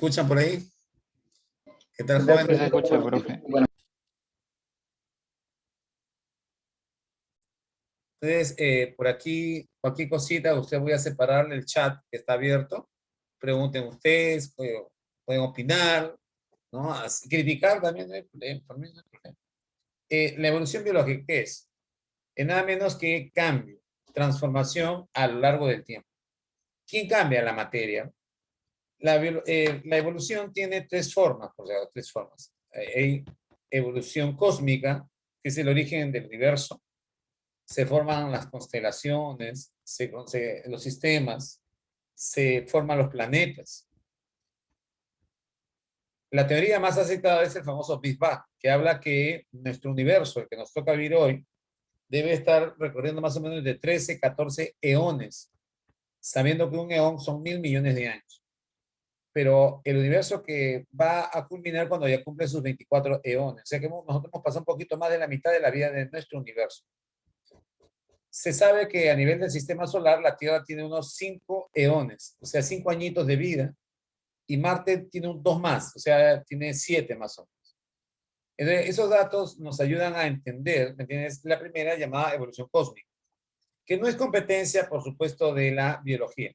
escuchan por ahí? ¿Qué tal, Sí, joven? se escucha, profe. Bueno, Entonces, por aquí, cualquier cosita, usted voy a separar el chat que está abierto. Pregunten ustedes, pueden opinar, ¿no? Criticar también, no hay problema, por mí no hay problema. La evolución biológica, ¿qué es? Es nada menos que cambio, transformación a lo largo del tiempo. ¿Quién cambia la materia? La evolución tiene tres formas, por sea, tres formas. Hay evolución cósmica, que es el origen del universo. Se forman las constelaciones, los sistemas, se forman los planetas. La teoría más aceptada es el famoso Big Bang, que habla que nuestro universo, el que nos toca vivir hoy, debe estar recorriendo más o menos de 13, 14 eones, sabiendo que un eón son 1.000 millones de años. Pero el universo que va a culminar cuando ya cumple sus 24 eones. O sea que nosotros hemos pasado un poquito más de la mitad de la vida de nuestro universo. Se sabe que a nivel del sistema solar, la Tierra tiene unos 5 eones, o sea, 5 añitos de vida, y Marte tiene dos más, o sea, tiene 7 más o menos. Entonces, esos datos nos ayudan a entender, ¿me entiendes? La primera llamada evolución cósmica, que no es competencia, por supuesto, de la biología,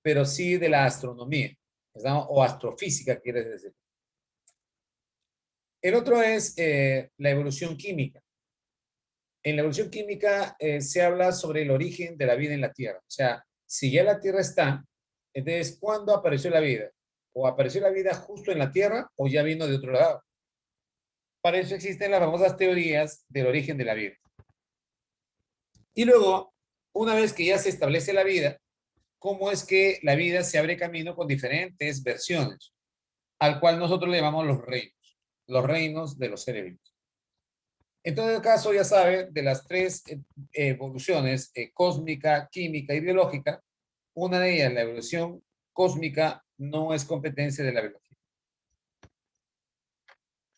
pero sí de la astronomía, ¿no? O astrofísica, quieres decir. El otro es la evolución química. En la evolución química se habla sobre el origen de la vida en la Tierra. O sea, si ya la Tierra está, entonces, ¿cuándo apareció la vida? ¿O apareció la vida justo en la Tierra o ya vino de otro lado? Para eso existen las famosas teorías del origen de la vida. Y luego, una vez que ya se establece la vida, ¿cómo es que la vida se abre camino con diferentes versiones? Al cual nosotros le llamamos los reinos de los seres vivos. En todo caso, ya sabe, de las tres evoluciones, cósmica, química y biológica, una de ellas, la evolución cósmica, no es competencia de la biología.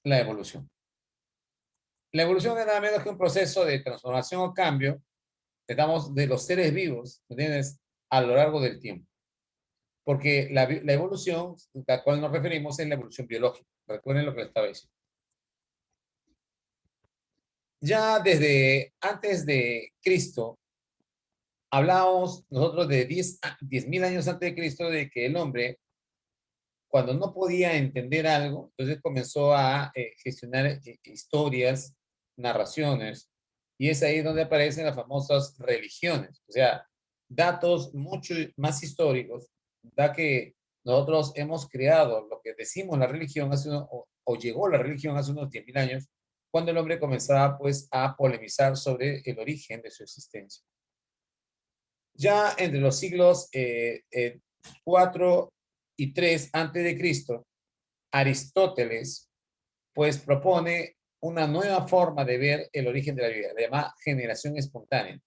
La evolución. La evolución es nada menos que un proceso de transformación o cambio, digamos, de los seres vivos, ¿entiendes? A lo largo del tiempo. Porque la evolución a la cual nos referimos es la evolución biológica. Recuerden lo que les estaba diciendo. Ya desde antes de Cristo, hablábamos nosotros de 10.000 años antes de Cristo de que el hombre, cuando no podía entender algo, entonces comenzó a gestionar historias, narraciones, y es ahí donde aparecen las famosas religiones, o sea, datos mucho más históricos, da que nosotros hemos creado lo que decimos la religión o llegó la religión hace unos 10.000 años, cuando el hombre comenzaba pues a polemizar sobre el origen de su existencia. Ya entre los siglos 4 y 3 antes de Cristo, Aristóteles pues propone una nueva forma de ver el origen de la vida, la llamada generación espontánea.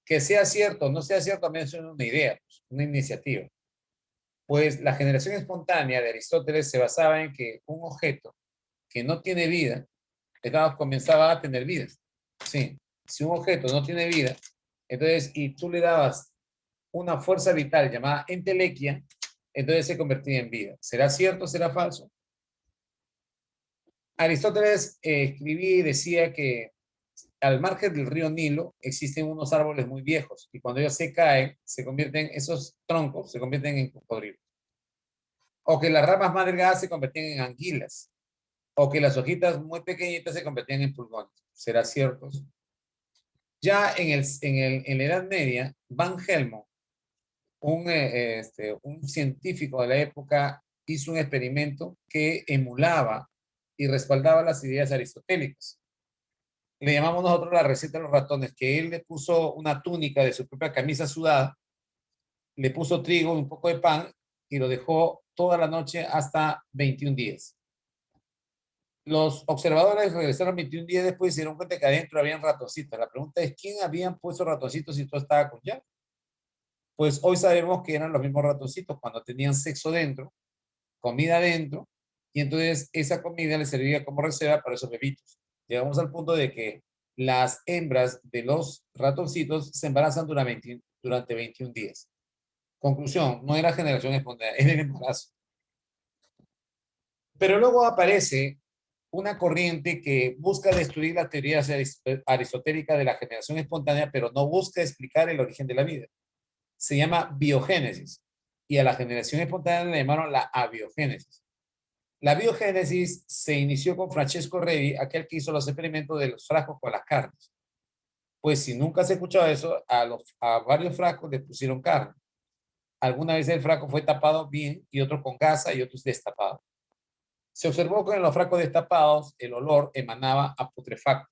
Que sea cierto o no sea cierto, también es una idea, pues, una iniciativa. Pues la generación espontánea de Aristóteles se basaba en que un objeto que no tiene vida, comenzaba a tener vida. Sí, si un objeto no tiene vida, entonces, y tú le dabas una fuerza vital llamada entelequia, entonces se convertía en vida. ¿Será cierto o será falso? Aristóteles escribía y decía que al margen del río Nilo existen unos árboles muy viejos y cuando ellos se caen, esos troncos se convierten en cocodrilos. O que las ramas más delgadas se convertían en anguilas. O que las hojitas muy pequeñitas se convertían en pulgones. ¿Será cierto? Ya en la Edad Media, Van Helmont, un científico de la época, hizo un experimento que emulaba y respaldaba las ideas aristotélicas. Le llamamos nosotros la receta de los ratones, que él le puso una túnica de su propia camisa sudada, le puso trigo, un poco de pan y lo dejó toda la noche hasta 21 días. Los observadores regresaron 21 días después y se dieron cuenta que adentro habían ratoncitos. La pregunta es, ¿quién habían puesto ratoncitos si todo estaba con llave? Pues hoy sabemos que eran los mismos ratoncitos cuando tenían sexo dentro, comida dentro, y entonces esa comida les servía como reserva para esos bebitos. Llegamos al punto de que las hembras de los ratoncitos se embarazan durante 21 días. Conclusión, no era generación espontánea, era el embarazo. Pero luego aparece una corriente que busca destruir las teorías aristotélicas de la generación espontánea, pero no busca explicar el origen de la vida. Se llama biogénesis. Y a la generación espontánea le llamaron la abiogénesis. La biogénesis se inició con Francesco Redi, aquel que hizo los experimentos de los frascos con las carnes. Pues si nunca se ha escuchado eso, a varios frascos le pusieron carne. Alguna vez el frasco fue tapado bien y otros con gasa y otros destapados. Se observó que en los frascos destapados el olor emanaba a putrefacto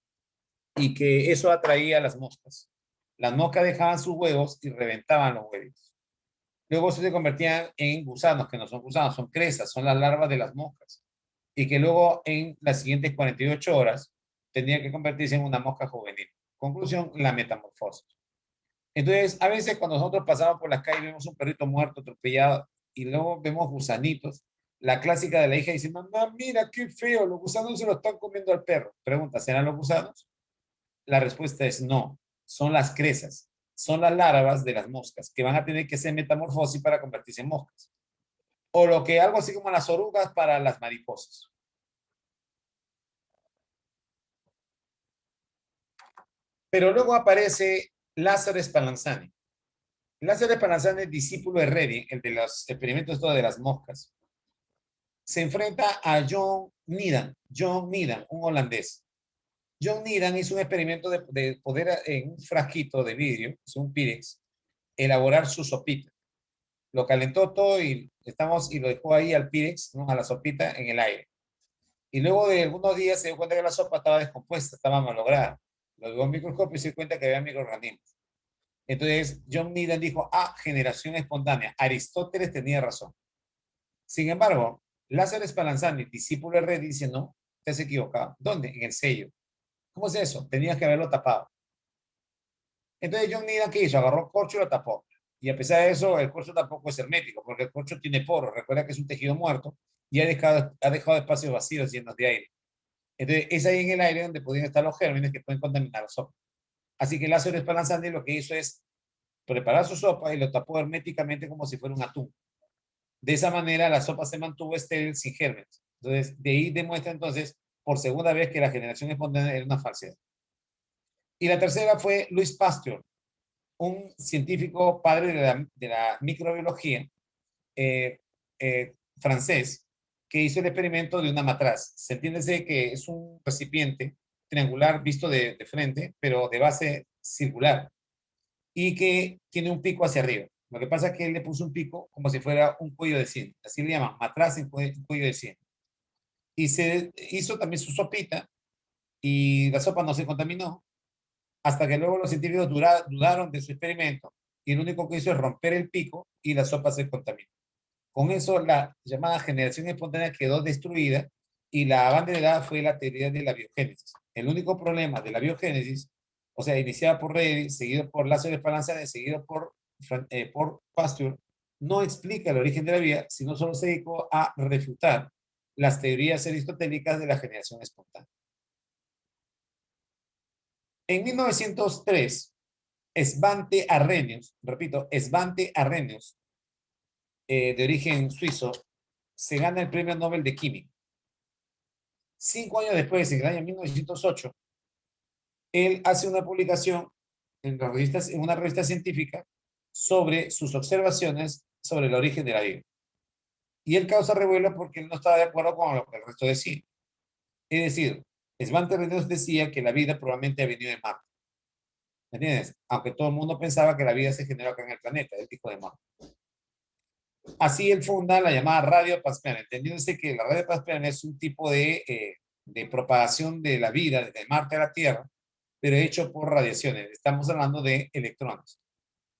y que eso atraía a las moscas. Las moscas dejaban sus huevos y reventaban los huevos. Luego se convertían en gusanos, que no son gusanos, son cresas, son las larvas de las moscas. Y que luego en las siguientes 48 horas tendrían que convertirse en una mosca juvenil. Conclusión, la metamorfosis. Entonces, a veces cuando nosotros pasamos por las calles vemos un perrito muerto, atropellado, y luego vemos gusanitos. La clásica de la hija dice, mamá, mira qué feo, los gusanos se lo están comiendo al perro. Pregunta, ¿serán los gusanos? La respuesta es no, son las cresas, son las larvas de las moscas que van a tener que hacer metamorfosis para convertirse en moscas. O lo que algo así como las orugas para las mariposas. Pero luego aparece Lázaro Spallanzani. Lázaro Spallanzani es discípulo de Redi, el de los experimentos de las moscas. Se enfrenta a John Needham, un holandés. John Needham hizo un experimento de poder en un frasquito de vidrio, es un Pyrex, elaborar su sopita. Lo calentó todo y lo dejó ahí al Pyrex, ¿no? A la sopita en el aire. Y luego de algunos días se dio cuenta que la sopa estaba descompuesta, estaba malograda. Lo dio al microscopio y se dio cuenta que había microorganismos. Entonces John Needham dijo, generación espontánea. Aristóteles tenía razón. Sin embargo, Lázaro Spallanzani, discípulo de Redi, dice, no, te has equivocado. ¿Dónde? En el sello. ¿Cómo es eso? Tenías que haberlo tapado. Entonces John Needham, ¿qué hizo? Agarró corcho y lo tapó. Y a pesar de eso, el corcho tampoco es hermético, porque el corcho tiene poros. Recuerda que es un tejido muerto y ha dejado espacios vacíos llenos de aire. Entonces, es ahí en el aire donde podrían estar los gérmenes que pueden contaminar la sopa. Así que Lázaro Spallanzani lo que hizo es preparar su sopa y lo tapó herméticamente como si fuera un atún. De esa manera, la sopa se mantuvo estéril sin gérmenes. Entonces, de ahí demuestra entonces por segunda vez que la generación espontánea era una falsedad. Y la tercera fue Louis Pasteur, un científico padre de la microbiología francés, que hizo el experimento de una matraz. Se entiende que es un recipiente triangular visto de frente, pero de base circular, y que tiene un pico hacia arriba. Lo que pasa es que él le puso un pico como si fuera un cuello de cien. Así le llaman, matraz en cuello de cien. Y se hizo también su sopita y la sopa no se contaminó hasta que luego los científicos dudaron de su experimento y lo único que hizo es romper el pico y la sopa se contaminó. Con eso la llamada generación espontánea quedó destruida y la abanderada fue la teoría de la biogénesis. El único problema de la biogénesis, o sea, iniciada por Redi, seguido por Lázaro Spallanzani, seguido por Pasteur, no explica el origen de la vida, sino solo se dedicó a refutar las teorías aristotélicas de la generación espontánea. En 1903, Svante Arrhenius, repito, Svante Arrhenius, de origen suizo, se gana el premio Nobel de Química. 5 años después, en el año 1908, él hace una publicación en una revista científica sobre sus observaciones sobre el origen de la vida. Y él causa revuelo porque él no estaba de acuerdo con lo que el resto decía. Es decir, Svante Arrhenius decía que la vida probablemente ha venido de Marte. ¿Me entiendes? Aunque todo el mundo pensaba que la vida se generó acá en el planeta, él dijo de Marte. Así él funda la llamada radio Paspean, entendiéndose que la radio Paspean es un tipo de propagación de la vida desde Marte a la Tierra, pero hecho por radiaciones. Estamos hablando de electrones.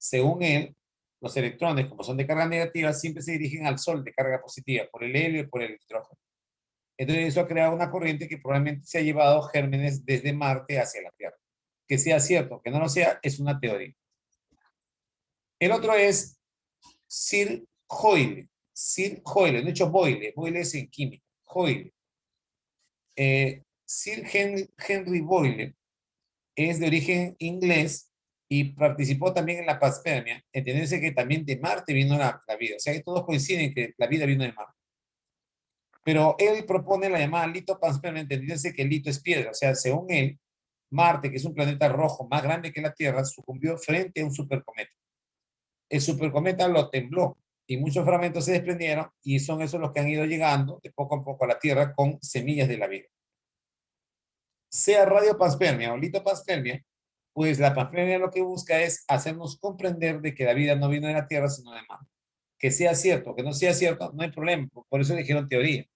Según él, los electrones, como son de carga negativa, siempre se dirigen al Sol de carga positiva, por el helio y por el hidrógeno. Entonces eso ha creado una corriente que probablemente se ha llevado gérmenes desde Marte hacia la Tierra. Que sea cierto, que no lo sea, es una teoría. El otro es Sir Hoyle. Sir Hoyle, de hecho Boyle es en química. Hoyle. Sir Henry Boyle es de origen inglés y participó también en la panspermia, entendiéndose que también de Marte vino la vida. O sea que todos coinciden que la vida vino de Marte. Pero él propone la llamada litopanspermia, entendiéndose que el lito es piedra. O sea, según él, Marte, que es un planeta rojo más grande que la Tierra, sucumbió frente a un supercometa. El supercometa lo tembló y muchos fragmentos se desprendieron y son esos los que han ido llegando de poco a poco a la Tierra con semillas de la vida. Sea radiopanspermia o litopanspermia, pues la panspermia lo que busca es hacernos comprender de que la vida no vino de la Tierra, sino de Marte. Que sea cierto, que no sea cierto, no hay problema. Por eso dijeron teoría.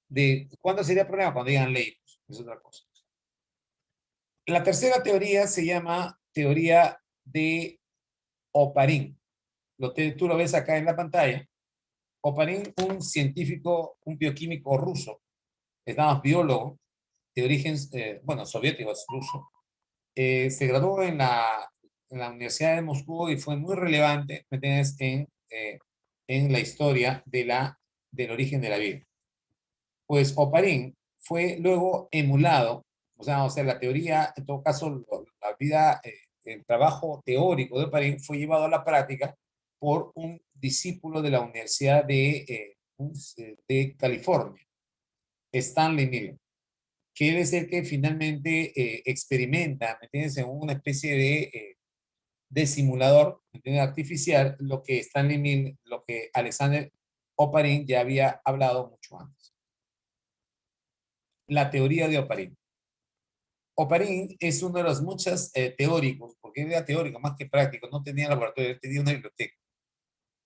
De ¿cuándo sería problema? Cuando digan ley, pues, es otra cosa. La tercera teoría se llama teoría de Oparin. Tú lo ves acá en la pantalla. Oparin, un científico, un bioquímico ruso, es nada más biólogo, de origen, bueno, soviético, es ruso. Se graduó en la Universidad de Moscú y fue muy relevante, ¿me entiendes?, en la historia del origen de la vida. Pues Oparin fue luego emulado, o sea, la teoría, en todo caso, la vida, el trabajo teórico de Oparin fue llevado a la práctica por un discípulo de la Universidad de California, Stanley Miller, que es el que finalmente experimenta, ¿me entiendes?, en una especie de simulador, ¿me entiendes?, artificial, lo que Stanley Miller, lo que Alexander Oparin ya había hablado mucho antes. La teoría de Oparin. Oparin es uno de los muchos teóricos, porque era teórico más que práctico, no tenía laboratorio, tenía una biblioteca,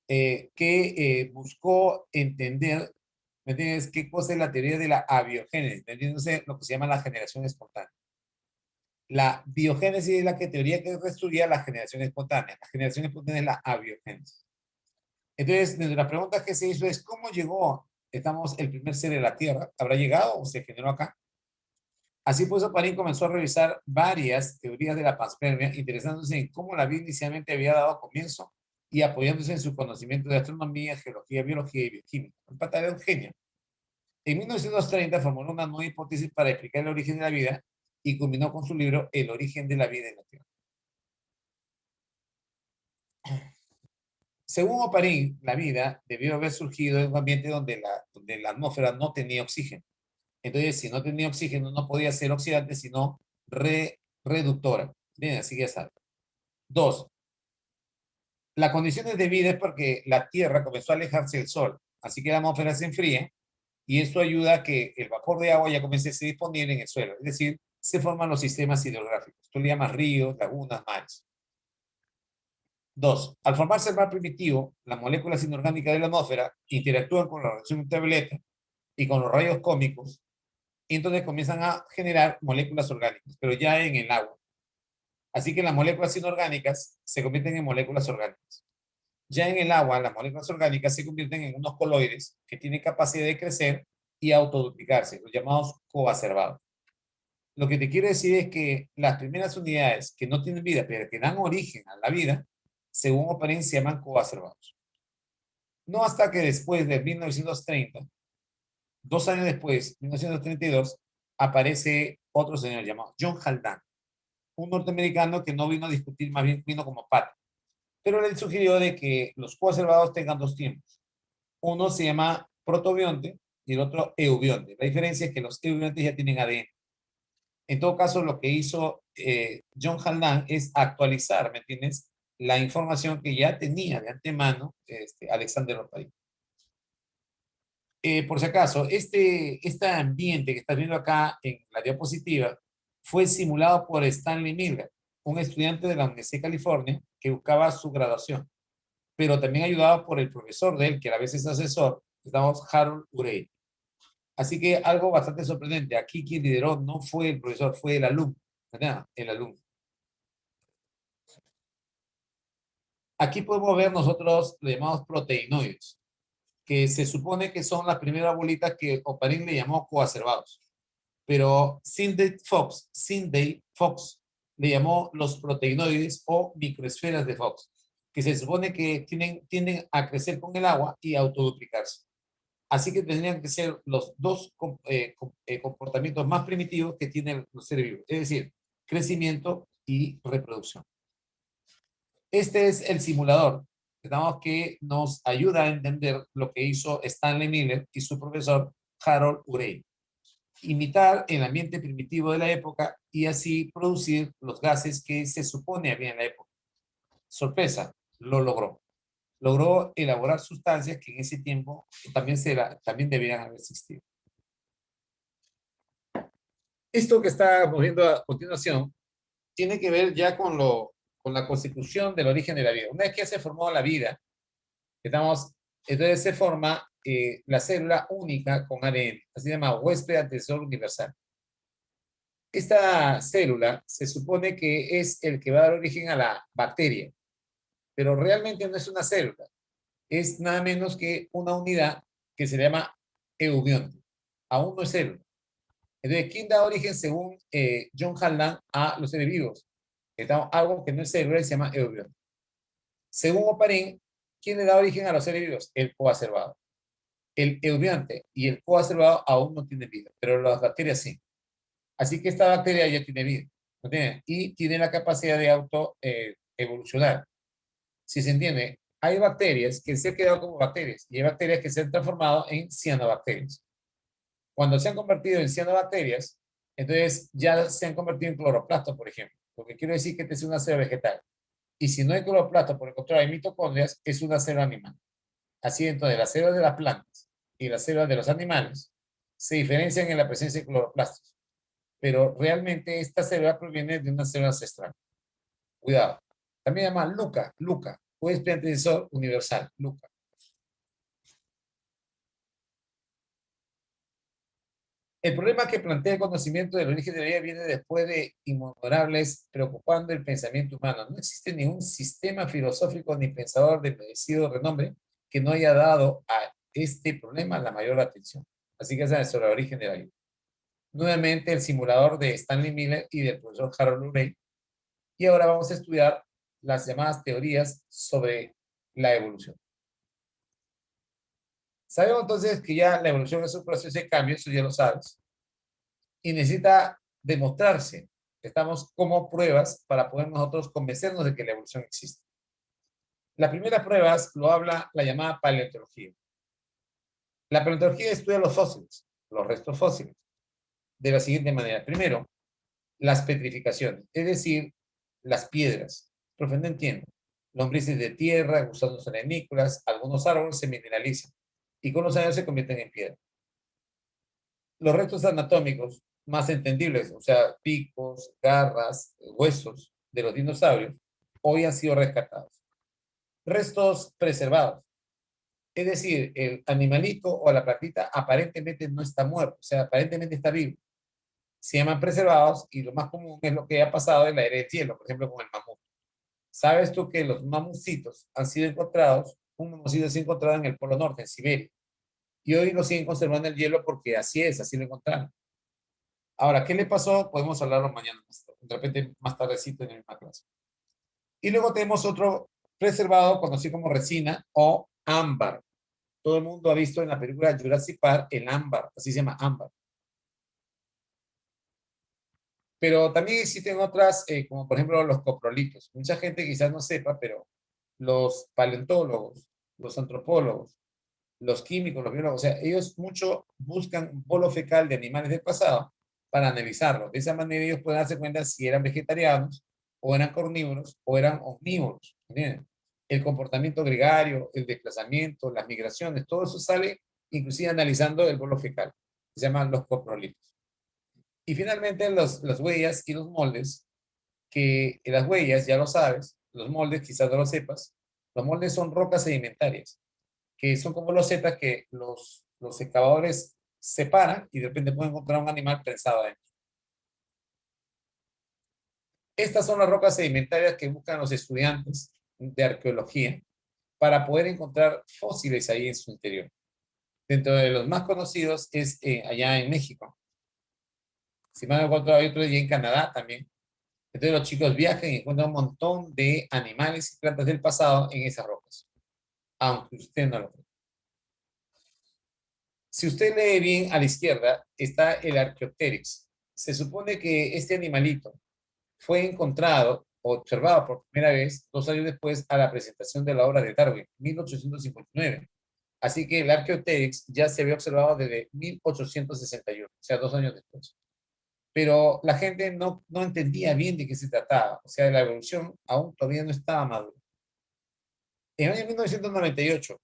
que buscó entender, ¿me entiendes?, qué cosa es la teoría de la abiogénesis, entendiéndose lo que se llama la generación espontánea. La biogénesis es la teoría que estudia la generación espontánea. La generación espontánea es la abiogénesis. Entonces, de las preguntas que se hizo es, ¿cómo llegó, el primer ser de la Tierra? ¿Habrá llegado o se generó acá? Así pues, Oparin comenzó a revisar varias teorías de la panspermia, interesándose en cómo la vida inicialmente había dado comienzo y apoyándose en su conocimiento de astronomía, geología, biología y bioquímica. El pata era un genio. En 1930 formuló una nueva hipótesis para explicar el origen de la vida y culminó con su libro El origen de la vida en la Tierra. Según Oparin, la vida debió haber surgido en un ambiente donde la atmósfera no tenía oxígeno. Entonces, si no tenía oxígeno, no podía ser oxidante, sino reductora. Bien, así que ya saben. Dos, las condiciones de vida es porque la Tierra comenzó a alejarse del Sol, así que la atmósfera se enfría y eso ayuda a que el vapor de agua ya comience a ser disponible en el suelo, es decir, se forman los sistemas hidrográficos. Tú le llamas ríos, lagunas, mares. Dos, al formarse el mar primitivo, las moléculas inorgánicas de la atmósfera interactúan con la radiación ultravioleta y con los rayos cósmicos y entonces comienzan a generar moléculas orgánicas, pero ya en el agua. Así que las moléculas inorgánicas se convierten en moléculas orgánicas. Ya en el agua, las moléculas orgánicas se convierten en unos coloides que tienen capacidad de crecer y autoduplicarse, los llamados coacervados. Lo que te quiero decir es que las primeras unidades que no tienen vida, pero que dan origen a la vida, según Oparin, se llaman coacervados. No hasta que después de 1930, 2 años después, 1932, aparece otro señor llamado John Haldane, un norteamericano que no vino a discutir, más bien vino como parte. Pero él sugirió de que los coacervados tengan dos tiempos. Uno se llama protobionte y el otro eubionte. La diferencia es que los eubiontes ya tienen ADN. En todo caso, lo que hizo John Haldane es actualizar, ¿me entiendes?, la información que ya tenía de antemano Alexander Oparin. Por si acaso, este ambiente que estás viendo acá en la diapositiva fue simulado por Stanley Miller, un estudiante de la Universidad de California que buscaba su graduación, pero también ayudado por el profesor de él, que a veces es asesor, estamos Harold Urey. Así que algo bastante sorprendente. Aquí quien lideró no fue el profesor, fue el alumno. ¿Verdad? El alumno. Aquí podemos ver nosotros los llamados proteinoides, que se supone que son las primeras bolitas que Oparin le llamó coacervados. Pero Sidney Fox le llamó los proteinoides o microesferas de Fox, que se supone que tienden a crecer con el agua y a autoduplicarse. Así que tendrían que ser los dos comportamientos más primitivos que tienen los seres vivos, es decir, crecimiento y reproducción. Este es el simulador, digamos, que nos ayuda a entender lo que hizo Stanley Miller y su profesor Harold Urey. Imitar el ambiente primitivo de la época y así producir los gases que se supone había en la época. Sorpresa, lo logró. Logró elaborar sustancias que en ese tiempo también debían haber existido. Esto que estamos viendo a continuación tiene que ver ya con la constitución del origen de la vida. Una vez que se formó la vida, entonces se forma la célula única con ADN, así se llama huésped antecesor universal. Esta célula se supone que es el que va a dar origen a la bacteria, pero realmente no es una célula, es nada menos que una unidad que se llama eubionte. Aún no es célula. Entonces, ¿quién da origen, según John Hanlan, a los seres vivos? Algo que no es célula se llama eubionte. Según Oparin, ¿quién le da origen a los seres vivos? El coacervado. El eubionte y el coacervado aún no tienen vida, pero las bacterias sí. Así que esta bacteria ya tiene vida, ¿no tiene? Y tiene la capacidad de auto evolucionar. Si se entiende, hay bacterias que se han quedado como bacterias y hay bacterias que se han transformado en cianobacterias. Cuando se han convertido en cianobacterias, entonces ya se han convertido en cloroplastos, por ejemplo, porque quiero decir que esta es una célula vegetal. Y si no hay cloroplastos, por el contrario, hay mitocondrias, es una célula animal. Así entonces, las células de las plantas y las células de los animales se diferencian en la presencia de cloroplastos, pero realmente esta célula proviene de una célula ancestral. Cuidado. También se llama LUCA, huésped antecesor universal, LUCA. El problema que plantea el conocimiento del origen de la vida viene después de innumerables preocupando el pensamiento humano. No existe ningún sistema filosófico ni pensador de merecido renombre que no haya dado a este problema la mayor atención. Así que esa es sobre el origen de la vida. Nuevamente el simulador de Stanley Miller y del profesor Harold Urey. Y ahora vamos a estudiar las llamadas teorías sobre la evolución. Sabemos entonces que ya la evolución es un proceso de cambio, eso ya lo sabes, y necesita demostrarse. Estamos como pruebas para poder nosotros convencernos de que la evolución existe. Las primeras pruebas lo habla la llamada paleontología. La paleontología estudia los fósiles, los restos fósiles, de la siguiente manera. Primero, las petrificaciones, es decir, las piedras. Profe, no entiendo. Lombrices de tierra, gusanos arenícolas, algunos árboles se mineralizan y con los años se convierten en piedra. Los restos anatómicos más entendibles, o sea, picos, garras, huesos de los dinosaurios, hoy han sido rescatados. Restos preservados, es decir, el animalito o la platita aparentemente no está muerto, o sea, aparentemente está vivo. Se llaman preservados y lo más común es lo que ha pasado en la era del hielo, por ejemplo, con el mamut. ¿Sabes tú que los mamutcitos han sido encontrados, un mamutcito ha sido encontrado en el Polo Norte, en Siberia, y hoy lo siguen conservando en el hielo porque así es, así lo encontraron? Ahora, ¿qué le pasó? Podemos hablarlo mañana, de repente más tardecito en la misma clase. Y luego tenemos otro preservado conocido como resina o ámbar. Todo el mundo ha visto en la película Jurassic Park el ámbar, así se llama ámbar. Pero también existen otras, como por ejemplo los coprolitos. Mucha gente quizás no sepa, pero los paleontólogos, los antropólogos, los químicos, los biólogos, o sea, ellos mucho buscan bolo fecal de animales del pasado para analizarlo. De esa manera ellos pueden darse cuenta si eran vegetarianos, o eran carnívoros, o eran omnívoros. ¿Entienden? El comportamiento gregario, el desplazamiento, las migraciones, todo eso sale inclusive analizando el bolo fecal. Se llaman los coprolitos. Y finalmente las huellas y los moldes, que las huellas, ya lo sabes, los moldes quizás no lo sepas, los moldes son rocas sedimentarias que son como los zetas que los excavadores separan y de repente pueden encontrar un animal prensado adentro. Estas son las rocas sedimentarias que buscan los estudiantes de arqueología para poder encontrar fósiles ahí en su interior. Dentro de los más conocidos es allá en México. Si mal no recuerdo, hay otro allá en Canadá también. Entonces los chicos viajan y encuentran un montón de animales y plantas del pasado en esas rocas, aunque usted no lo crea. Si usted lee bien a la izquierda, está el Archaeopteryx. Se supone que este animalito fue encontrado o observado por primera vez 2 años después a la presentación de la obra de Darwin, 1859. Así que el Archaeopteryx ya se había observado desde 1861, o sea, 2 años después. Pero la gente no entendía bien de qué se trataba, o sea, la evolución aún todavía no estaba madura. En el año 1998,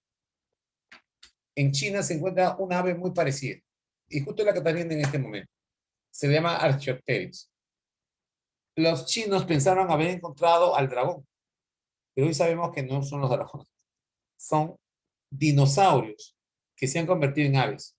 en China se encuentra una ave muy parecida, y justo la que está viendo en este momento. Se llama Archaeopteryx. Los chinos pensaron haber encontrado al dragón, pero hoy sabemos que no son los dragones, son dinosaurios que se han convertido en aves.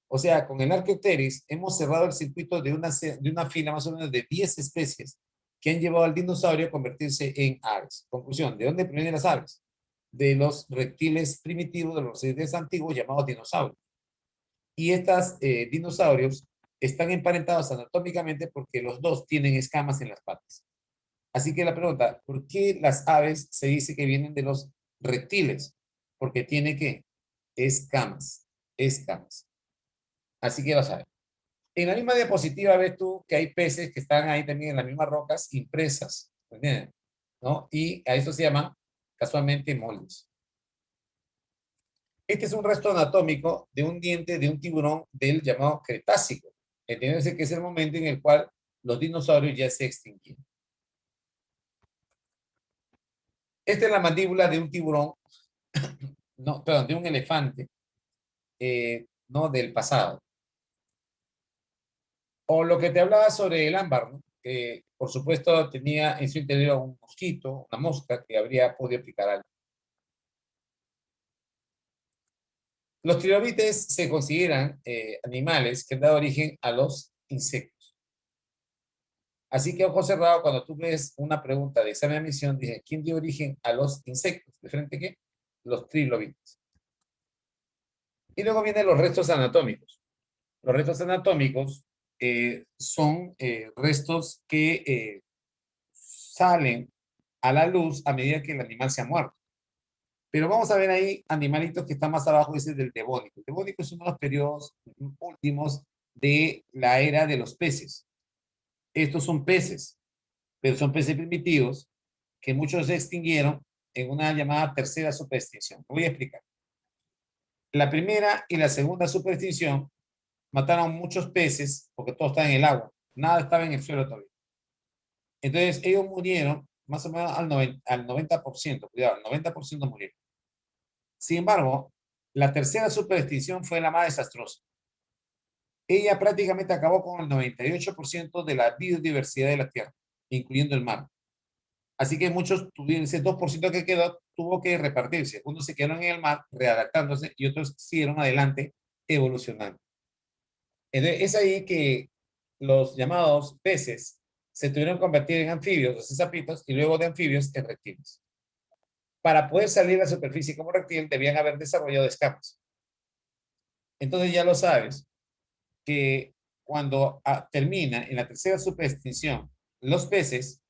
O sea, con el Archaeopteryx hemos cerrado el circuito de una fila más o menos de 10 especies que han llevado al dinosaurio a convertirse en aves. Conclusión, ¿de dónde provienen las aves? De los reptiles primitivos, de los reptiles antiguos llamados dinosaurios. Y estos dinosaurios están emparentados anatómicamente porque los dos tienen escamas en las patas. Así que la pregunta, ¿por qué las aves se dice que vienen de los reptiles? Porque tiene que escamas, escamas. Así que vas a ver. En la misma diapositiva ves tú que hay peces que están ahí también en las mismas rocas impresas, ¿entiendes? ¿No? Y a eso se llama casualmente moldes. Este es un resto anatómico de un diente de un tiburón del llamado Cretácico, entendiéndose que es el momento en el cual los dinosaurios ya se extinguieron. Esta es la mandíbula de un tiburón, no, perdón, de un elefante, no del pasado. O lo que te hablaba sobre el ámbar, ¿no? Que por supuesto tenía en su interior un mosquito, una mosca que habría podido picar algo. Los trilobites se consideran animales que han dado origen a los insectos. Así que ojo cerrado, cuando tú ves una pregunta de examen de admisión, dije, ¿quién dio origen a los insectos? ¿De frente qué? Los trilobites. Y luego vienen los restos anatómicos. Los restos anatómicos son restos que salen a la luz a medida que el animal se ha muerto. Pero vamos a ver ahí animalitos que están más abajo, ese es del Devónico. El Devónico es uno de los periodos últimos de la era de los peces. Estos son peces, pero son peces primitivos que muchos se extinguieron en una llamada tercera superextinción. Voy a explicar. La primera y la segunda superextinción mataron muchos peces porque todo estaba en el agua. Nada estaba en el suelo todavía. Entonces ellos murieron más o menos al 90%, cuidado, al 90% murieron. Sin embargo, la tercera superextinción fue la más desastrosa. Ella prácticamente acabó con el 98% de la biodiversidad de la Tierra, incluyendo el mar. Así que muchos tuvieron ese 2% que quedó, tuvo que repartirse. Unos se quedaron en el mar readaptándose y otros siguieron adelante evolucionando. Entonces, es ahí que los llamados peces se tuvieron que convertir en anfibios, los sapitos, y luego de anfibios en reptiles. Para poder salir a la superficie como reptil, debían haber desarrollado escamas. Entonces ya lo sabes, que cuando termina en la tercera superextinción los peces,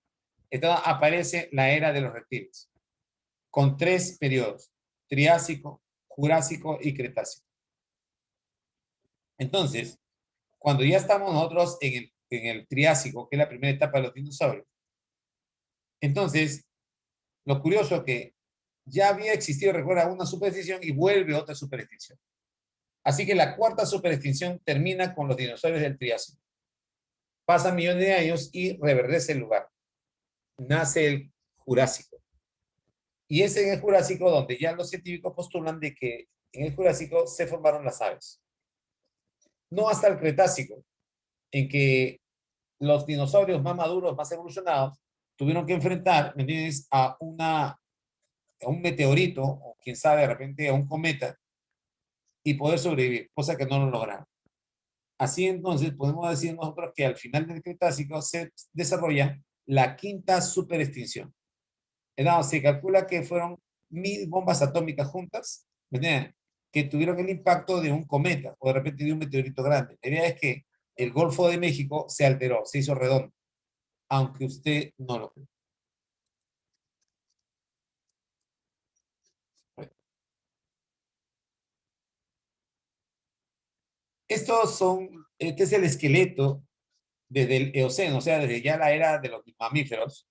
entonces aparece la era de los reptiles, con 3 periodos, Triásico, Jurásico y Cretácico. Entonces, cuando ya estamos nosotros en el Triásico, que es la primera etapa de los dinosaurios, entonces, lo curioso es que ya había existido, recuerda, una superextinción y vuelve otra superextinción. Así que la cuarta superextinción termina con los dinosaurios del Triásico. Pasan millones de años y reverdece el lugar. Nace el Jurásico. Y es en el Jurásico donde ya los científicos postulan de que en el Jurásico se formaron las aves. No hasta el Cretácico, en que los dinosaurios más maduros, más evolucionados, tuvieron que enfrentar, ¿me entiendes?, a un meteorito, o quién sabe, de repente a un cometa, y poder sobrevivir, cosa que no lo lograron. Así entonces podemos decir nosotros que al final del Cretácico se desarrolla la quinta superextinción. Entonces, se calcula que fueron 1000 bombas atómicas juntas, ¿verdad?, que tuvieron el impacto de un cometa o de repente de un meteorito grande. La idea es que el Golfo de México se alteró, se hizo redondo, aunque usted no lo cree. Este es el esqueleto desde el Eoceno, o sea, desde ya la era de los mamíferos,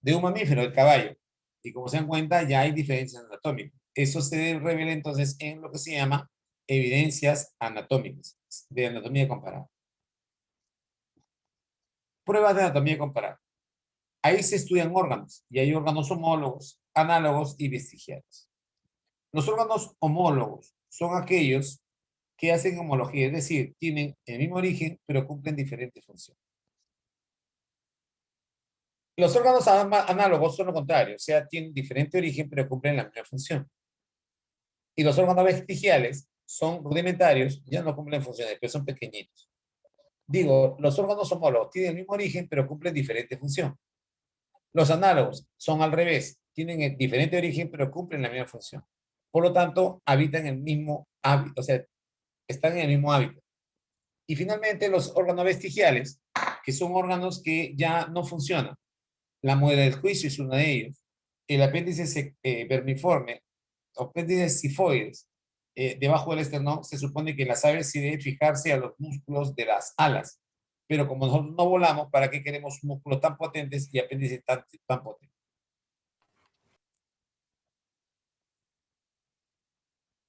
de un mamífero, el caballo. Y como se dan cuenta, ya hay diferencias anatómicas. Eso se revela entonces en lo que se llama evidencias anatómicas, de anatomía comparada. Pruebas de anatomía comparada. Ahí se estudian órganos, y hay órganos homólogos, análogos y vestigiales. Los órganos homólogos son aquellos que hacen homología, es decir, tienen el mismo origen, pero cumplen diferentes funciones. Los órganos análogos son lo contrario, o sea, tienen diferente origen, pero cumplen la misma función. Y los órganos vestigiales son rudimentarios, ya no cumplen funciones, pero son pequeñitos. Digo, los órganos homólogos tienen el mismo origen, pero cumplen diferente función. Los análogos son al revés, tienen diferente origen, pero cumplen la misma función. Por lo tanto, habitan el mismo hábito, o sea, están en el mismo hábito. Y finalmente, los órganos vestigiales, que son órganos que ya no funcionan. La muela del juicio es uno de ellos. El apéndice vermiforme, apéndices sifoides, debajo del esternón, se supone que las aves sí deben fijarse a los músculos de las alas. Pero como nosotros no volamos, ¿para qué queremos músculos tan potentes y apéndices tan potentes?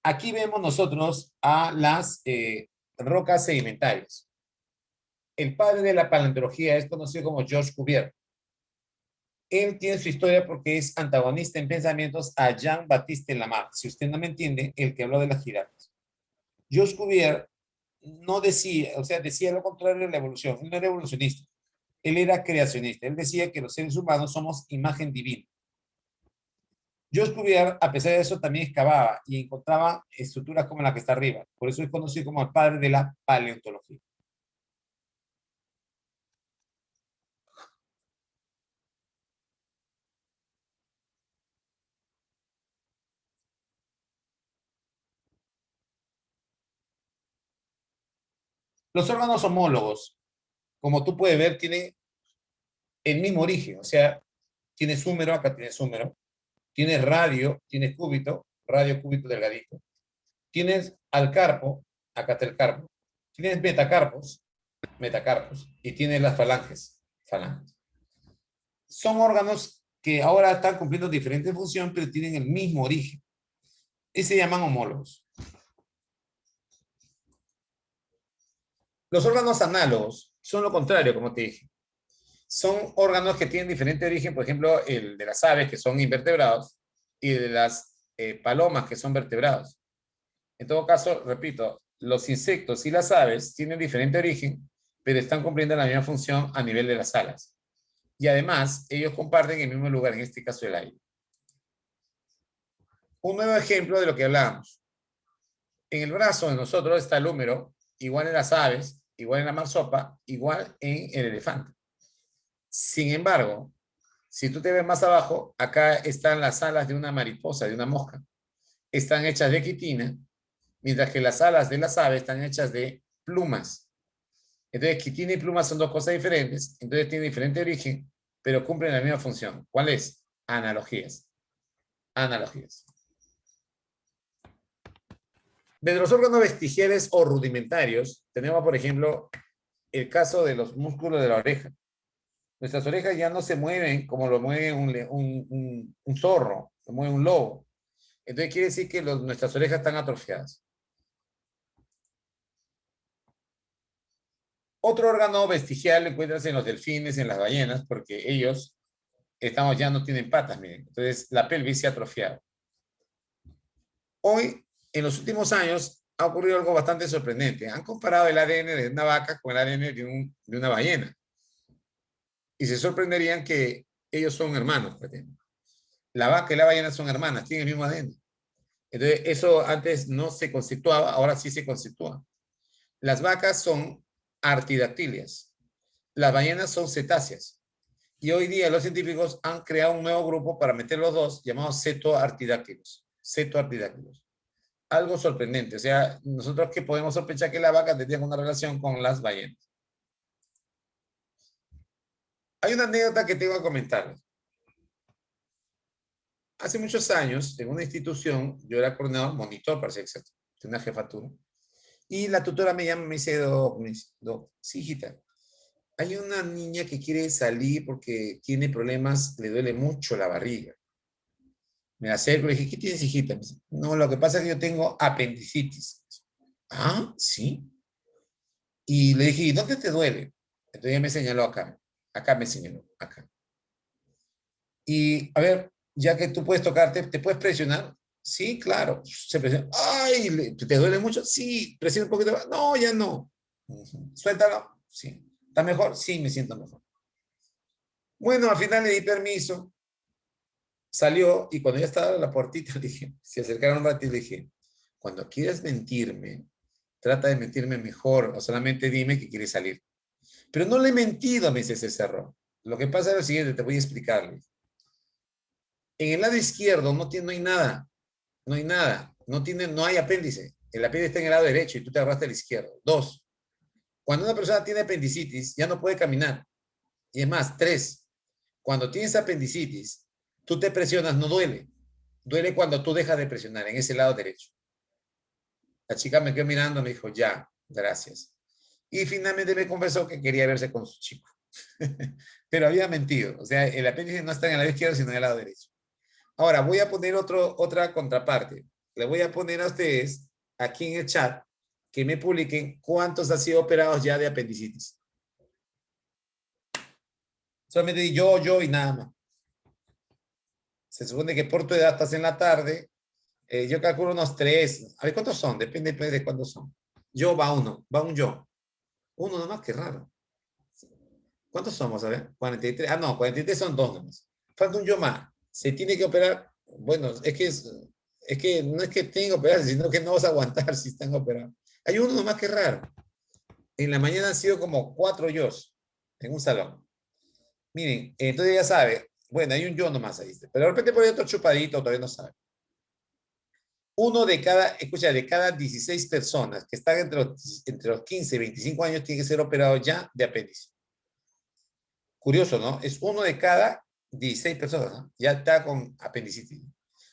Aquí vemos nosotros a las rocas sedimentarias. El padre de la paleontología es conocido como Georges Cuvier. Él tiene su historia porque es antagonista en pensamientos a Jean-Baptiste Lamarck. Si usted no me entiende, el que habló de las jirafas. Georges Cuvier no decía, o sea, decía lo contrario de la evolución. Él no era evolucionista, él era creacionista. Él decía que los seres humanos somos imagen divina. Georges Cuvier, a pesar de eso, también excavaba y encontraba estructuras como la que está arriba. Por eso es conocido como el padre de la paleontología. Los órganos homólogos, como tú puedes ver, tienen el mismo origen. O sea, tienes húmero, acá tienes húmero. Tienes radio, tienes cúbito, radio cúbito delgadito. Tienes al carpo, acá está el carpo. Tienes metacarpos, metacarpos. Y tienes las falanges, falanges. Son órganos que ahora están cumpliendo diferente función, pero tienen el mismo origen. Y se llaman homólogos. Los órganos análogos son lo contrario, como te dije. Son órganos que tienen diferente origen, por ejemplo, el de las aves, que son invertebrados, y de las palomas, que son vertebrados. En todo caso, repito, los insectos y las aves tienen diferente origen, pero están cumpliendo la misma función a nivel de las alas. Y además, ellos comparten el mismo lugar, en este caso el aire. Un nuevo ejemplo de lo que hablábamos. En el brazo de nosotros está el húmero, igual en las aves, igual en la marsopa, igual en el elefante. Sin embargo, si tú te ves más abajo, acá están las alas de una mariposa, de una mosca. Están hechas de quitina, mientras que las alas de las aves están hechas de plumas. Entonces, quitina y plumas son dos cosas diferentes, entonces tienen diferente origen, pero cumplen la misma función. ¿Cuál es? Analogías. Analogías. De los órganos vestigiales o rudimentarios, tenemos, por ejemplo, el caso de los músculos de la oreja. Nuestras orejas ya no se mueven como lo mueve un zorro, lo mueve un lobo. Entonces quiere decir que nuestras orejas están atrofiadas. Otro órgano vestigial lo encuentras en los delfines, en las ballenas, porque ellos, ya no tienen patas, miren. Entonces la pelvis se ha atrofiado. Hoy, en los últimos años, ha ocurrido algo bastante sorprendente. Han comparado el ADN de una vaca con el ADN de una ballena. Y se sorprenderían que ellos son hermanos, por ejemplo. La vaca y la ballena son hermanas, tienen el mismo ADN. Entonces, eso antes no se constituaba, ahora sí se constituye. Las vacas son artidactilias, las ballenas son cetáceas. Y hoy día los científicos han creado un nuevo grupo para meter los dos, llamados cetoartidáctilos. Cetoartidáctilos. Algo sorprendente. O sea, nosotros que podemos sospechar que la vaca tendría una relación con las ballenas. Hay una anécdota que tengo que comentarles. Hace muchos años, en una institución, yo era coordinador, monitor, para ser exacto, de una jefatura. Y la tutora me llama y me dice, sí, hijita, hay una niña que quiere salir porque tiene problemas, le duele mucho la barriga. Me acerco y le dije, ¿qué tienes, hijita? Me dice, no, lo que pasa es que yo tengo apendicitis. Ah, sí. Y le dije, ¿y dónde te duele? Entonces ella me señaló acá. Acá me señaló, acá. Y a ver, ya que tú puedes tocarte, ¿te puedes presionar? Sí, claro. Se presiona. Ay, ¿te duele mucho? Sí, presiona un poquito más. No, ya no. Suéltalo. Sí. ¿Está mejor? Sí, me siento mejor. Bueno, al final le di permiso, salió y cuando ya estaba en la puertita, le dije, se acercaron un ratito y le dije, cuando quieras mentirme, trata de mentirme mejor o solamente dime que quieres salir. Pero no le he mentido, me dice, se cerró. Lo que pasa es lo siguiente, te voy a explicarle. En el lado izquierdo no hay nada, no hay nada, no hay apéndice. El apéndice está en el lado derecho y tú te agarraste al izquierdo. Dos, cuando una persona tiene apendicitis, ya no puede caminar. Y es más, tres, cuando tienes apendicitis, tú te presionas, no duele. Duele cuando tú dejas de presionar en ese lado derecho. La chica me quedó mirando, me dijo, ya, gracias. Y finalmente me confesó que quería verse con su chico. Pero había mentido. O sea, el apéndice no está en el lado izquierdo, sino en el lado derecho. Ahora, voy a poner otra contraparte. Le voy a poner a ustedes aquí en el chat que me publiquen cuántos han sido operados ya de apendicitis. Solamente yo y nada más. Se supone que por tu edad estás en la tarde. Yo calculo unos tres. A ver, ¿cuántos son? Depende de cuántos son. Yo va uno, va un yo. Uno nomás, qué raro. ¿Cuántos somos? A ver, 43. Ah, no, 43 son dos nomás. Falta un yo más. Se tiene que operar. Bueno, es que no es que tenga que operar, sino que no vas a aguantar si están operados. Hay uno nomás que raro. En la mañana han sido como cuatro yos en un salón. Miren, entonces ya sabe. Bueno, hay un yo nomás ahí. Pero de repente por ahí otro chupadito, todavía no sabe. Uno de cada, escucha, de cada 16 personas que están entre los 15 y 25 años tiene que ser operado ya de apéndice. Curioso, ¿no? Es uno de cada 16 personas, ¿no? Ya está con apendicitis.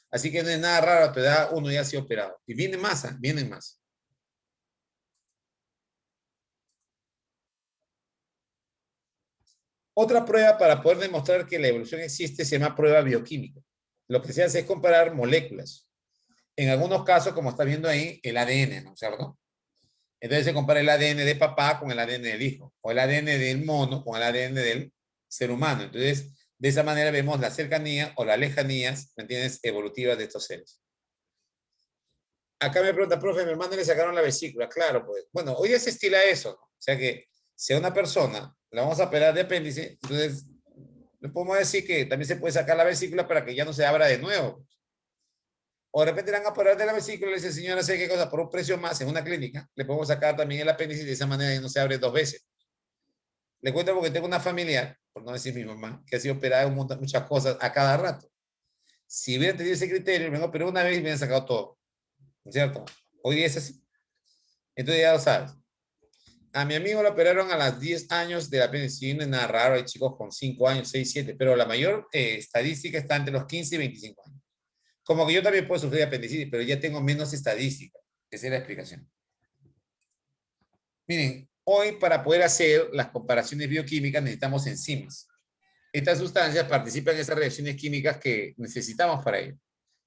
Así que no es nada raro, a tu edad uno ya ha sido operado. Y vienen más, ¿eh? Vienen más. Otra prueba para poder demostrar que la evolución existe se llama prueba bioquímica. Lo que se hace es comparar moléculas. En algunos casos, como está viendo ahí, el ADN, ¿no es cierto? Entonces se compara el ADN de papá con el ADN del hijo, o el ADN del mono con el ADN del ser humano. Entonces, de esa manera vemos la cercanía o las lejanías, ¿me entiendes?, evolutivas de estos seres. Acá me pregunta, profe, mi hermano le sacaron la vesícula. Claro, pues. Bueno, hoy ya se estila eso, ¿no? O sea que si a una persona la vamos a operar de apéndice, entonces le podemos decir que también se puede sacar la vesícula para que ya no se abra de nuevo. O de repente le van a operar de la vesícula y le dice, señora, sé qué cosa, por un precio más en una clínica, le podemos sacar también el apéndice y de esa manera ya no se abre dos veces. Le cuento porque tengo una familiar, por no decir mi mamá, que ha sido operada de muchas cosas a cada rato. Si hubiera tenido ese criterio, me operó una vez y me hubieran sacado todo. ¿No es cierto? Hoy día es así. Entonces ya lo sabes. A mi amigo lo operaron a los 10 años de la apendicitis, no es nada raro, hay chicos con 5 años, 6 7 pero la mayor estadística está entre los 15 y 25 años. Como que yo también puedo sufrir apendicitis, pero ya tengo menos estadística. Esa es la explicación. Miren, hoy para poder hacer las comparaciones bioquímicas necesitamos enzimas. Estas sustancias participan en esas reacciones químicas que necesitamos para ello.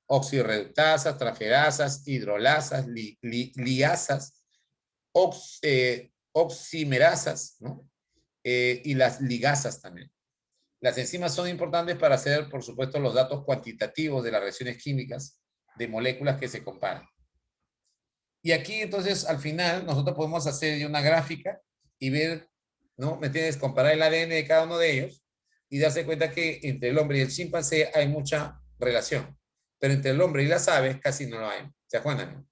Oxidorreductasas, transferasas, hidrolasas, liasas, oximerasas, ¿no? Y las ligasas también. Las enzimas son importantes para hacer, por supuesto, los datos cuantitativos de las reacciones químicas de moléculas que se comparan. Y aquí, entonces, al final, nosotros podemos hacer una gráfica y ver, ¿no? ¿Me entiendes? Comparar el ADN de cada uno de ellos y darse cuenta que entre el hombre y el chimpancé hay mucha relación. Pero entre el hombre y las aves casi no lo hay. ¿Se acuerdan? ¿No?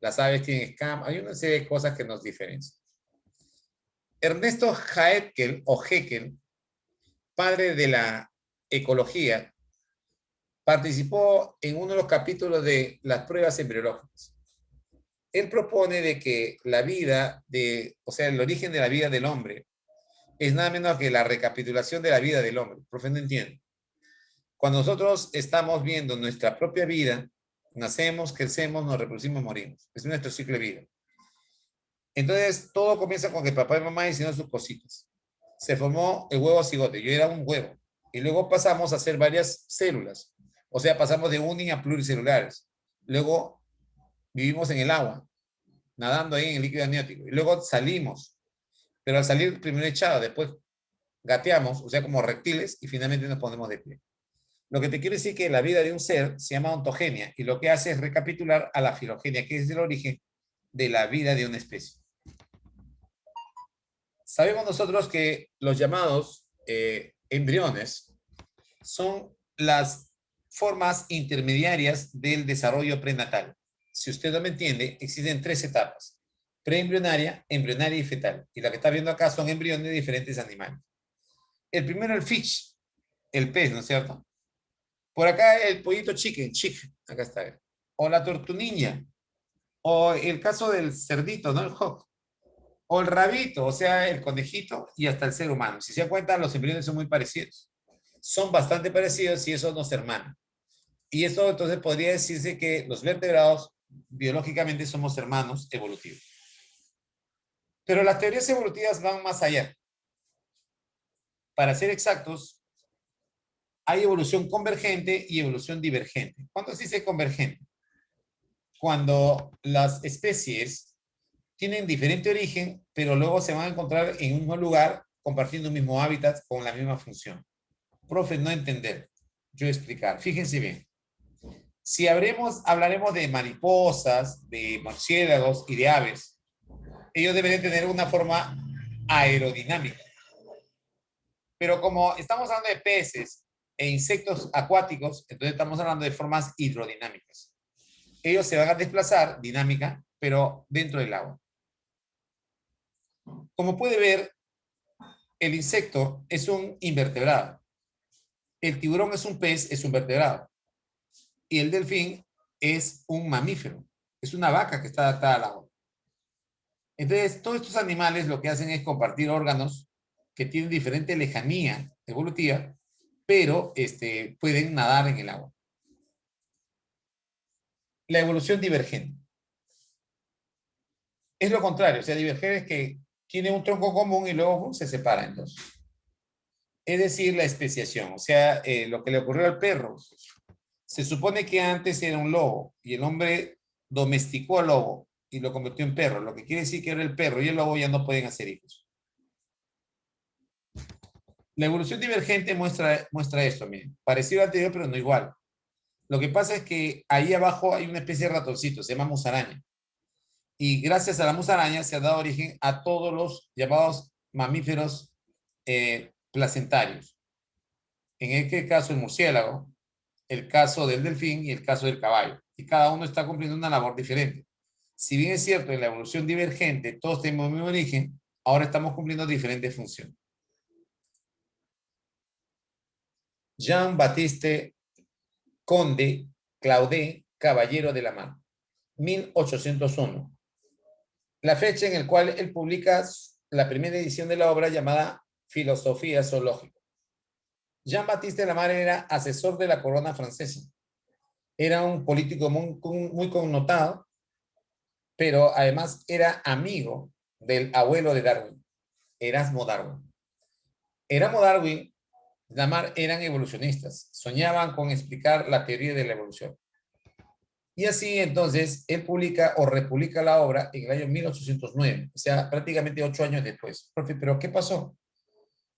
Las aves tienen escamas, hay una serie de cosas que nos diferencian. Ernesto Haeckel, o Haeckel, padre de la ecología, participó en uno de los capítulos de las pruebas embriológicas. Él propone de que la vida, o sea, el origen de la vida del hombre, es nada menos que la recapitulación de la vida del hombre. Profe, no entiende. Cuando nosotros estamos viendo nuestra propia vida, nacemos, crecemos, nos reproducimos, morimos. Es nuestro ciclo de vida. Entonces, todo comienza con que papá y mamá hicieron sus cositas. Se formó el huevo cigote. Yo era un huevo. Y luego pasamos a hacer varias células. O sea, pasamos de uni a pluricelulares. Luego vivimos en el agua, nadando ahí en el líquido amniótico. Y luego salimos, pero al salir primero echado, después gateamos, o sea, como reptiles, y finalmente nos ponemos de pie. Lo que te quiero decir es que la vida de un ser se llama ontogenia, y lo que hace es recapitular a la filogenia, que es el origen de la vida de una especie. Sabemos nosotros que los llamados embriones son las formas intermediarias del desarrollo prenatal. Si usted no me entiende, existen tres etapas: preembrionaria, embrionaria y fetal. Y la que está viendo acá son embriones de diferentes animales. El primero, el fish, el pez, ¿no es cierto? Por acá el pollito chicken, acá está. O la tortunilla, o el caso del cerdito, ¿no? El hawk. O el rabito, o sea, el conejito y hasta el ser humano. Si se dan cuenta, los embriones son muy parecidos. Son bastante parecidos y eso nos hermana. Y esto entonces podría decirse que los vertebrados biológicamente somos hermanos evolutivos. Pero las teorías evolutivas van más allá. Para ser exactos, hay evolución convergente y evolución divergente. ¿Cuándo se dice convergente? Cuando las especies tienen diferente origen, pero luego se van a encontrar en un mismo lugar, compartiendo un mismo hábitat con la misma función. Profe, no entender. Yo explicar. Fíjense bien. Si hablaremos de mariposas, de murciélagos y de aves, ellos deben tener una forma aerodinámica. Pero como estamos hablando de peces e insectos acuáticos, entonces estamos hablando de formas hidrodinámicas. Ellos se van a desplazar dinámica, pero dentro del agua. Como puede ver, el insecto es un invertebrado. El tiburón es un pez, es un vertebrado. Y el delfín es un mamífero. Es una vaca que está adaptada al agua. Entonces, todos estos animales lo que hacen es compartir órganos que tienen diferente lejanía evolutiva, pero pueden nadar en el agua. La evolución divergente es lo contrario, o sea, diverger es que tiene un tronco común y luego se separa en dos. Es decir, la especiación, o sea, lo que le ocurrió al perro. Se supone que antes era un lobo y el hombre domesticó al lobo y lo convirtió en perro, lo que quiere decir que ahora el perro y el lobo ya no pueden hacer hijos. La evolución divergente muestra esto, miren, parecido al anterior, pero no igual. Lo que pasa es que ahí abajo hay una especie de ratoncito, se llama musaraña. Y gracias a la musaraña se ha dado origen a todos los llamados mamíferos placentarios. En este caso, el murciélago, el caso del delfín y el caso del caballo. Y cada uno está cumpliendo una labor diferente. Si bien es cierto, en la evolución divergente todos tenemos el mismo origen, ahora estamos cumpliendo diferentes funciones. Jean-Baptiste Conde Claudet, Caballero de la Mar, 1801. La fecha en la cual él publica la primera edición de la obra llamada Filosofía Zoológica. Jean-Baptiste de la Mar era asesor de la corona francesa. Era un político muy connotado, pero además era amigo del abuelo de Darwin, Erasmo Darwin. Erasmo Darwin y Lamarck eran evolucionistas, soñaban con explicar la teoría de la evolución. Y así entonces él publica o republica la obra en el año 1809, o sea, prácticamente 8 años después. Profe, ¿pero qué pasó?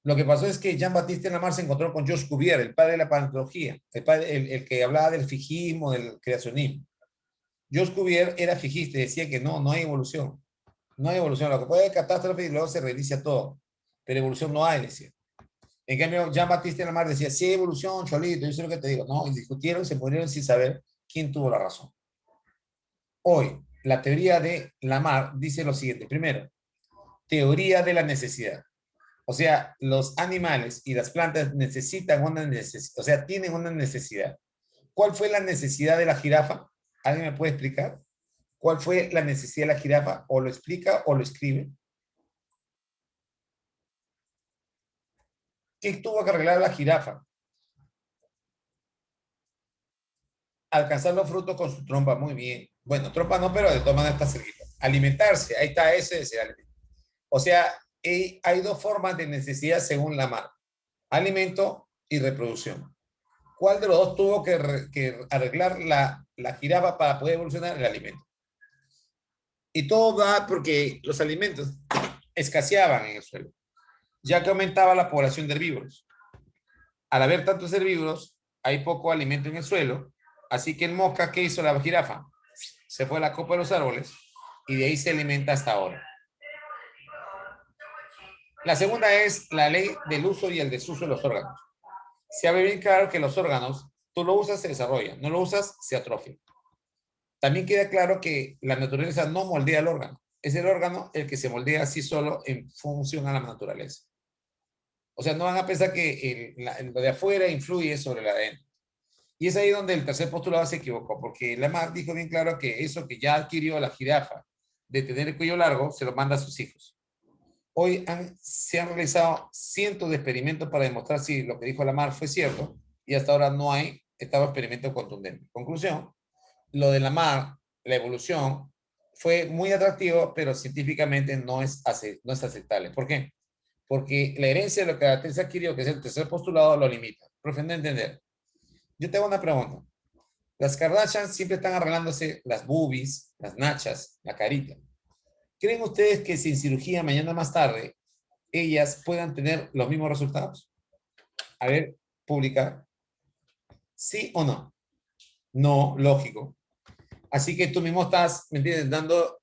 Lo que pasó es que Jean-Baptiste Lamarck se encontró con Georges Cuvier, el padre de la paleontología, el que hablaba del fijismo, del creacionismo. Georges Cuvier era fijista y decía que no hay evolución. No hay evolución. Lo que puede haber catástrofe y luego se reinicia todo. Pero evolución no hay, decía. En cambio, Jean-Baptiste Lamarck decía, sí hay evolución, cholito, yo sé lo que te digo. No, y discutieron, se murieron sin saber quién tuvo la razón. Hoy, la teoría de Lamarck dice lo siguiente. Primero, teoría de la necesidad. O sea, los animales y las plantas necesitan una necesidad, o sea, tienen una necesidad. ¿Cuál fue la necesidad de la jirafa? ¿Alguien me puede explicar? ¿Cuál fue la necesidad de la jirafa? O lo explica o lo escribe. ¿Qué tuvo que arreglar la jirafa? Alcanzar los frutos con su trompa, muy bien. Bueno, trompa no, pero de todas maneras está cerquita. Alimentarse, ahí está, ese es el alimento. O sea, hay dos formas de necesidad según Lamarck: alimento y reproducción. ¿Cuál de los dos tuvo que arreglar la jirafa para poder evolucionar? El alimento. Y todo va porque los alimentos escaseaban en el suelo, ya que aumentaba la población de herbívoros. Al haber tantos herbívoros, hay poco alimento en el suelo, así que el mosca, ¿qué hizo la jirafa? Se fue a la copa de los árboles y de ahí se alimenta hasta ahora. La segunda es la ley del uso y el desuso de los órganos. Se ve bien claro que los órganos, tú lo usas, se desarrollan, no lo usas, se atrofian. También queda claro que la naturaleza no moldea el órgano. Es el órgano el que se moldea así solo en función a la naturaleza. O sea, no van a pensar que lo de afuera influye sobre la de adentro. Y es ahí donde el tercer postulado se equivocó, porque Lamarck dijo bien claro que eso que ya adquirió la jirafa de tener el cuello largo, se lo manda a sus hijos. Hoy se han realizado cientos de experimentos para demostrar si lo que dijo Lamarck fue cierto, y hasta ahora no hay estado experimento contundente. Conclusión, lo de Lamarck, la evolución, fue muy atractivo, pero científicamente no es aceptable. ¿Por qué? Porque la herencia de lo que la se adquirió, que es el tercer postulado, lo limita. Profe, no entender. Yo tengo una pregunta. Las Kardashian siempre están arreglándose las boobies, las nachas, la carita. ¿Creen ustedes que sin cirugía mañana más tarde ellas puedan tener los mismos resultados? A ver, publicar. ¿Sí o no? No, lógico. Así que tú mismo estás, ¿me entiendes?, dando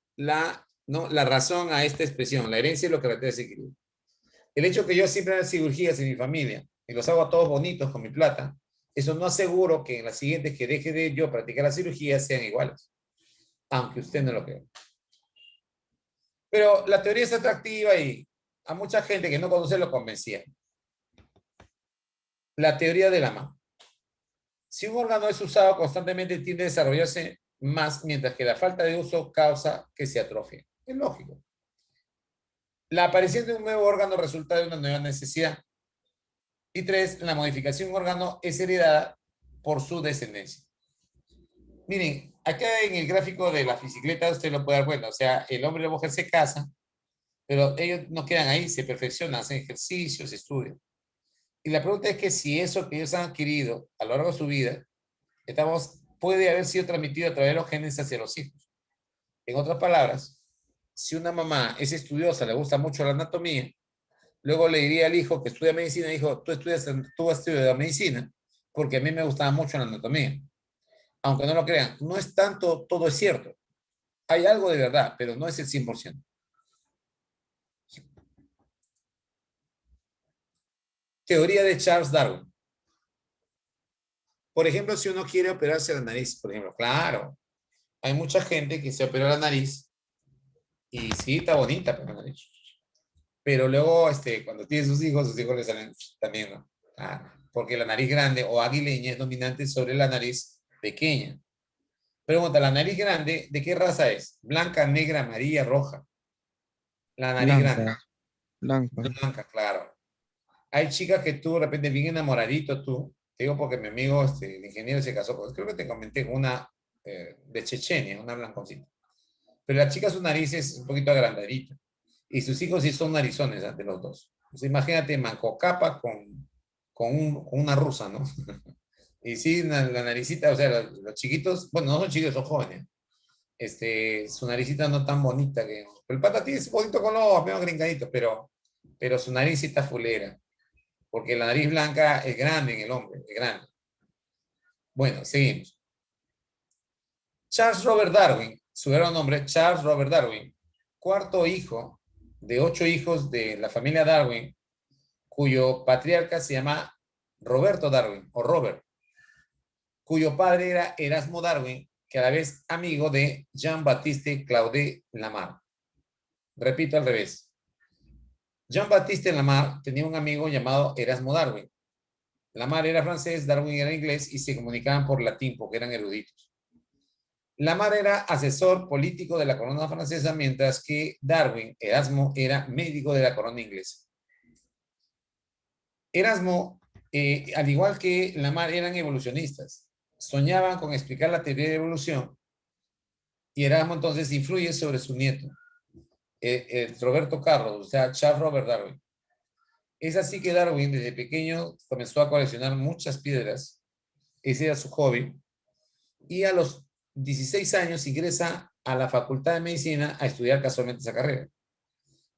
¿no?, la razón a esta expresión. La herencia es lo que caracteriza equilibrio. El hecho que yo siempre haga cirugías en mi familia y los hago a todos bonitos con mi plata, eso no aseguro que en las siguientes que deje de yo practicar la cirugía sean iguales, aunque usted no lo crea. Pero la teoría es atractiva y a mucha gente que no conoce lo convencía. La teoría de la mano. Si un órgano es usado constantemente, tiende a desarrollarse más, mientras que la falta de uso causa que se atrofie. Es lógico. La aparición de un nuevo órgano resulta de una nueva necesidad. Y tres, la modificación de un órgano es heredada por su descendencia. Miren, acá en el gráfico de la bicicleta usted lo puede dar cuenta. O sea, el hombre y la mujer se casan, pero ellos no quedan ahí, se perfeccionan, hacen ejercicios, estudian. Y la pregunta es que si eso que ellos han adquirido a lo largo de su vida, puede haber sido transmitido a través de los genes hacia los hijos. En otras palabras, si una mamá es estudiosa, le gusta mucho la anatomía, luego le diría al hijo que estudia medicina, hijo, tú has estudiado medicina, porque a mí me gustaba mucho la anatomía. Aunque no lo crean, no es tanto, todo es cierto. Hay algo de verdad, pero no es el 100%. Teoría de Charles Darwin. Por ejemplo, si uno quiere operarse la nariz, por ejemplo, claro, hay mucha gente que se operó la nariz y sí, está bonita pero la nariz. Pero luego, cuando tiene sus hijos le salen también, ¿no? Porque la nariz grande o aguileña es dominante sobre la nariz pequeña. Pregunta, ¿la nariz grande de qué raza es? Blanca, negra, amarilla, roja. La nariz grande. Blanca, blanca. Blanca, claro. Hay chicas que tú de repente bien enamoradito tú, te digo porque mi amigo, el ingeniero se casó, creo que te comenté, con una de Chechenia, una blanconcita. Pero la chica su nariz es un poquito agrandadita. Y sus hijos sí son narizones de los dos. Entonces, imagínate Manco Capa con una rusa, ¿no? Y sí, la naricita, o sea, los chiquitos, bueno, no son chiquitos, son jóvenes. Su naricita no tan bonita que... Pero el pata tiene un poquito con los ojos, medio gringadito, pero su nariz sí está fulera. Porque la nariz blanca es grande en el hombre, es grande. Bueno, seguimos. Charles Robert Darwin, su verdadero nombre, Charles Robert Darwin, cuarto hijo de 8 hijos de la familia Darwin, cuyo patriarca se llama Roberto Darwin, o Robert, cuyo padre era Erasmo Darwin, que a la vez amigo de Jean-Baptiste Claude Lamarck. Repito al revés. Jean-Baptiste Lamarck tenía un amigo llamado Erasmo Darwin. Lamarck era francés, Darwin era inglés y se comunicaban por latín porque eran eruditos. Lamarck era asesor político de la corona francesa, mientras que Darwin, Erasmo, era médico de la corona inglesa. Erasmo, al igual que Lamarck, eran evolucionistas. Soñaban con explicar la teoría de evolución y Erasmo entonces influye sobre su nieto, Roberto Carlos, o sea, Charles Robert Darwin. Es así que Darwin desde pequeño comenzó a coleccionar muchas piedras ese era su hobby, y a los 16 años ingresa a la Facultad de Medicina a estudiar casualmente esa carrera.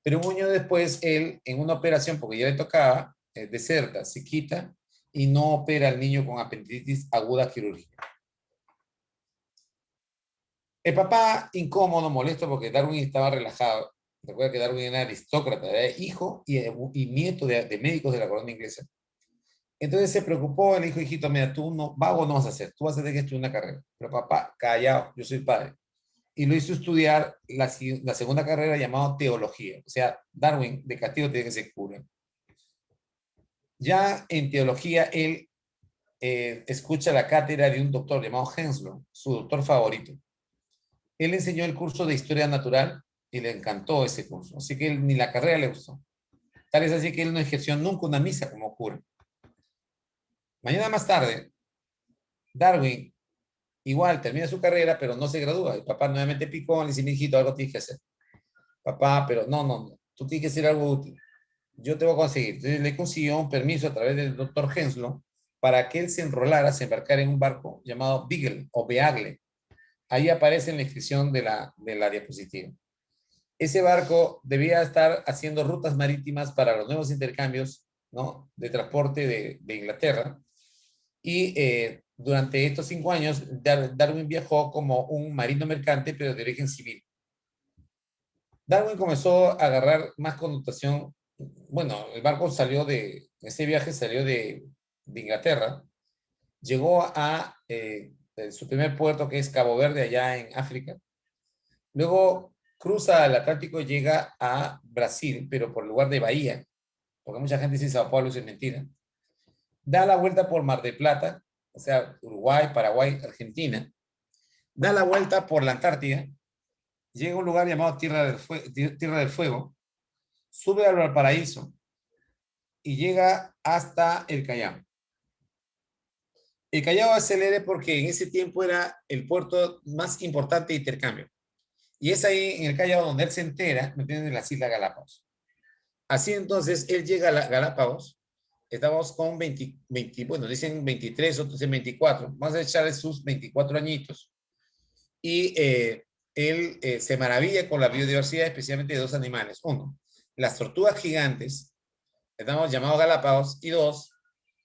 Pero un año después, él, en una operación, porque ya le tocaba, deserta, se quita y no opera al niño con apendicitis aguda quirúrgica. El papá, incómodo, molesto, porque Darwin estaba relajado. Recuerda que Darwin era aristócrata, era hijo y nieto de médicos de la corona inglesa. Entonces se preocupó, le dijo, hijito, mira, tú no, vago no vas a hacer, tú vas a tener que estudiar una carrera. Pero papá, callado, yo soy padre. Y lo hizo estudiar la segunda carrera llamada teología. O sea, Darwin de castigo tiene que ser cura. Ya en teología, él escucha la cátedra de un doctor llamado Henslow, su doctor favorito. Él enseñó el curso de historia natural y le encantó ese curso. Así que él, ni la carrera le gustó. Tal es así que él no ejerció nunca una misa como cura. Mañana más tarde, Darwin igual termina su carrera, pero no se gradúa. El papá nuevamente picó, le dice, mi hijito, algo tienes que hacer. Papá, pero no, tú tienes que hacer algo útil. Yo te voy a conseguir. Entonces le consiguió un permiso a través del doctor Henslow para que él se enrolara, se embarcara en un barco llamado Beagle o Beagle. Ahí aparece en la inscripción de la diapositiva. Ese barco debía estar haciendo rutas marítimas para los nuevos intercambios, ¿no?, de transporte de Inglaterra. Y durante estos 5 años, Darwin viajó como un marino mercante, pero de origen civil. Darwin comenzó a agarrar más connotación. Bueno, el barco ese viaje salió de Inglaterra, llegó a su primer puerto, que es Cabo Verde, allá en África. Luego cruza el Atlántico y llega a Brasil, pero por lugar de Bahía, porque mucha gente dice Sao Paulo, eso es mentira. Da la vuelta por Mar del Plata, o sea, Uruguay, Paraguay, Argentina. Da la vuelta por la Antártida, llega a un lugar llamado Tierra del Fuego, sube al Valparaíso y llega hasta el Callao. El Callao acelere porque en ese tiempo era el puerto más importante de intercambio. Y es ahí en el Callao donde él se entera, ¿me entienden?, de las Islas Galápagos. Así entonces, él llega a Galápagos, estamos con 20, bueno, dicen 23, otros dicen 24, vamos a echarle sus 24 añitos. Y él se maravilla con la biodiversidad, especialmente de dos animales. Uno, las tortugas gigantes, estamos llamados Galápagos, y dos,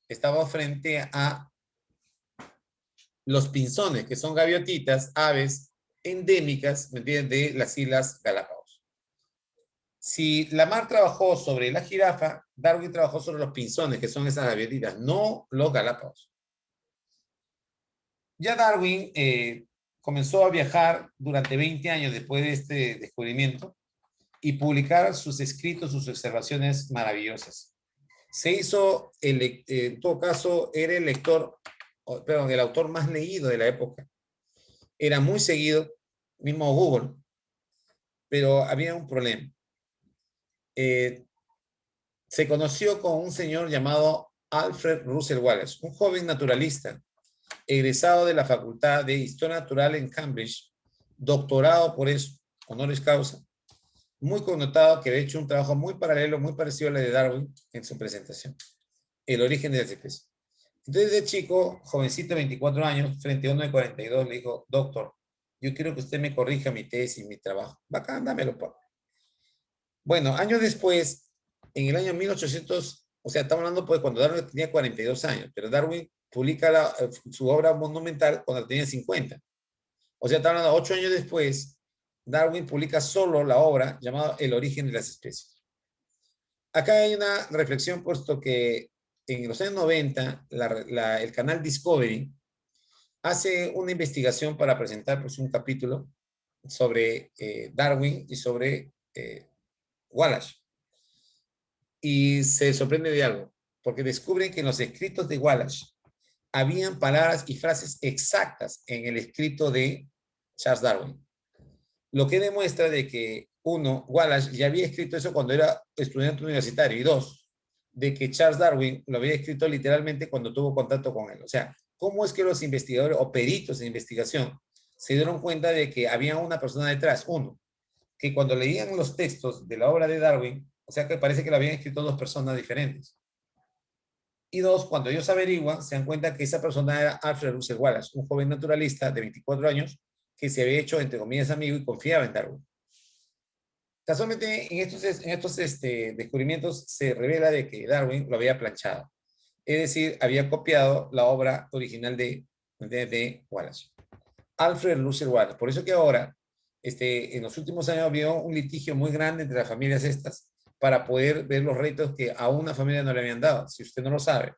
estamos frente a los pinzones, que son gaviotitas, aves endémicas, ¿me entienden?, de las Islas Galápagos. Si Lamarck trabajó sobre la jirafa, Darwin trabajó sobre los pinzones, que son esas gaviotitas, no los Galápagos. Ya Darwin comenzó a viajar durante 20 años después de este descubrimiento y publicar sus escritos, sus observaciones maravillosas. Se hizo, en todo caso, era el autor más leído de la época. Era muy seguido, mismo Google, pero había un problema. Se conoció con un señor llamado Alfred Russel Wallace, un joven naturalista, egresado de la Facultad de Historia Natural en Cambridge, doctorado por eso, honoris causa, muy connotado, que había hecho un trabajo muy paralelo, muy parecido a la de Darwin en su presentación, El origen de las especies. Entonces, de chico, jovencito de 24 años, frente a uno de 42, le dijo, doctor, yo quiero que usted me corrija mi tesis, mi trabajo. Bacán, dámelo, papá. Bueno, años después, en el año 1800, o sea, estamos hablando pues cuando Darwin tenía 42 años, pero Darwin publica su obra monumental cuando tenía 50. O sea, estamos hablando 8 años después, Darwin publica solo la obra llamada El origen de las especies. Acá hay una reflexión, puesto que en los años 90, el canal Discovery hace una investigación para presentar pues, un capítulo sobre Darwin y sobre Wallace. Y se sorprende de algo, porque descubren que en los escritos de Wallace habían palabras y frases exactas en el escrito de Charles Darwin. Lo que demuestra de que, uno, Wallace ya había escrito eso cuando era estudiante universitario, y dos, de que Charles Darwin lo había escrito literalmente cuando tuvo contacto con él. O sea, ¿cómo es que los investigadores o peritos de investigación se dieron cuenta de que había una persona detrás? Uno, que cuando leían los textos de la obra de Darwin, o sea que parece que lo habían escrito dos personas diferentes. Y dos, cuando ellos averiguan, se dan cuenta que esa persona era Alfred Russel Wallace, un joven naturalista de 24 años que se había hecho, entre comillas, amigo y confiaba en Darwin. Casualmente, en estos descubrimientos se revela de que Darwin lo había planchado. Es decir, había copiado la obra original de Wallace. Alfred Russel Wallace. Por eso que ahora, en los últimos años, había un litigio muy grande entre las familias estas para poder ver los réditos que a una familia no le habían dado. Si usted no lo sabe,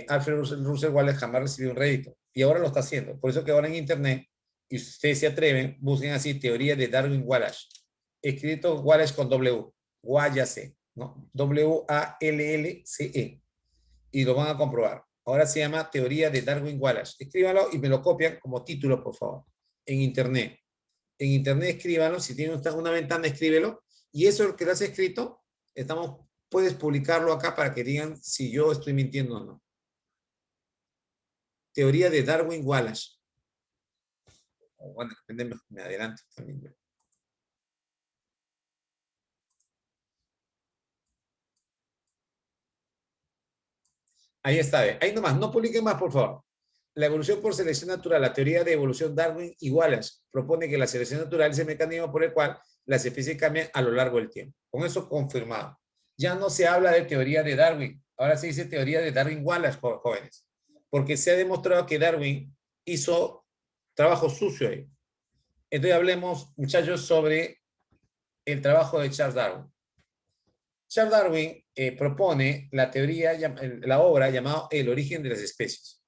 Alfred Russel Wallace jamás recibió un rédito y ahora lo está haciendo. Por eso que ahora en Internet, y ustedes se atreven, busquen así teoría de Darwin Wallace, escrito Wallace con W, Wallace, ¿no? W-A-L-L-C-E, y lo van a comprobar. Ahora se llama teoría de Darwin Wallace. Escríbanlo y me lo copian como título, por favor, en Internet. En Internet escríbanlo, si tiene una ventana, escríbelo, y eso que lo has escrito, puedes publicarlo acá para que digan si yo estoy mintiendo o no. Teoría de Darwin Wallace. Bueno, me adelanto también. Ahí está, ahí nomás, no publiquen más, por favor. La evolución por selección natural, la teoría de evolución Darwin y Wallace propone que la selección natural es el mecanismo por el cual las especies cambian a lo largo del tiempo. Con eso confirmado. Ya no se habla de teoría de Darwin, ahora se dice teoría de Darwin-Wallace, jóvenes, porque se ha demostrado que Darwin hizo trabajo sucio ahí. Entonces hablemos, muchachos, sobre el trabajo de Charles Darwin. Charles Darwin propone la teoría, la obra llamada El origen de las especies,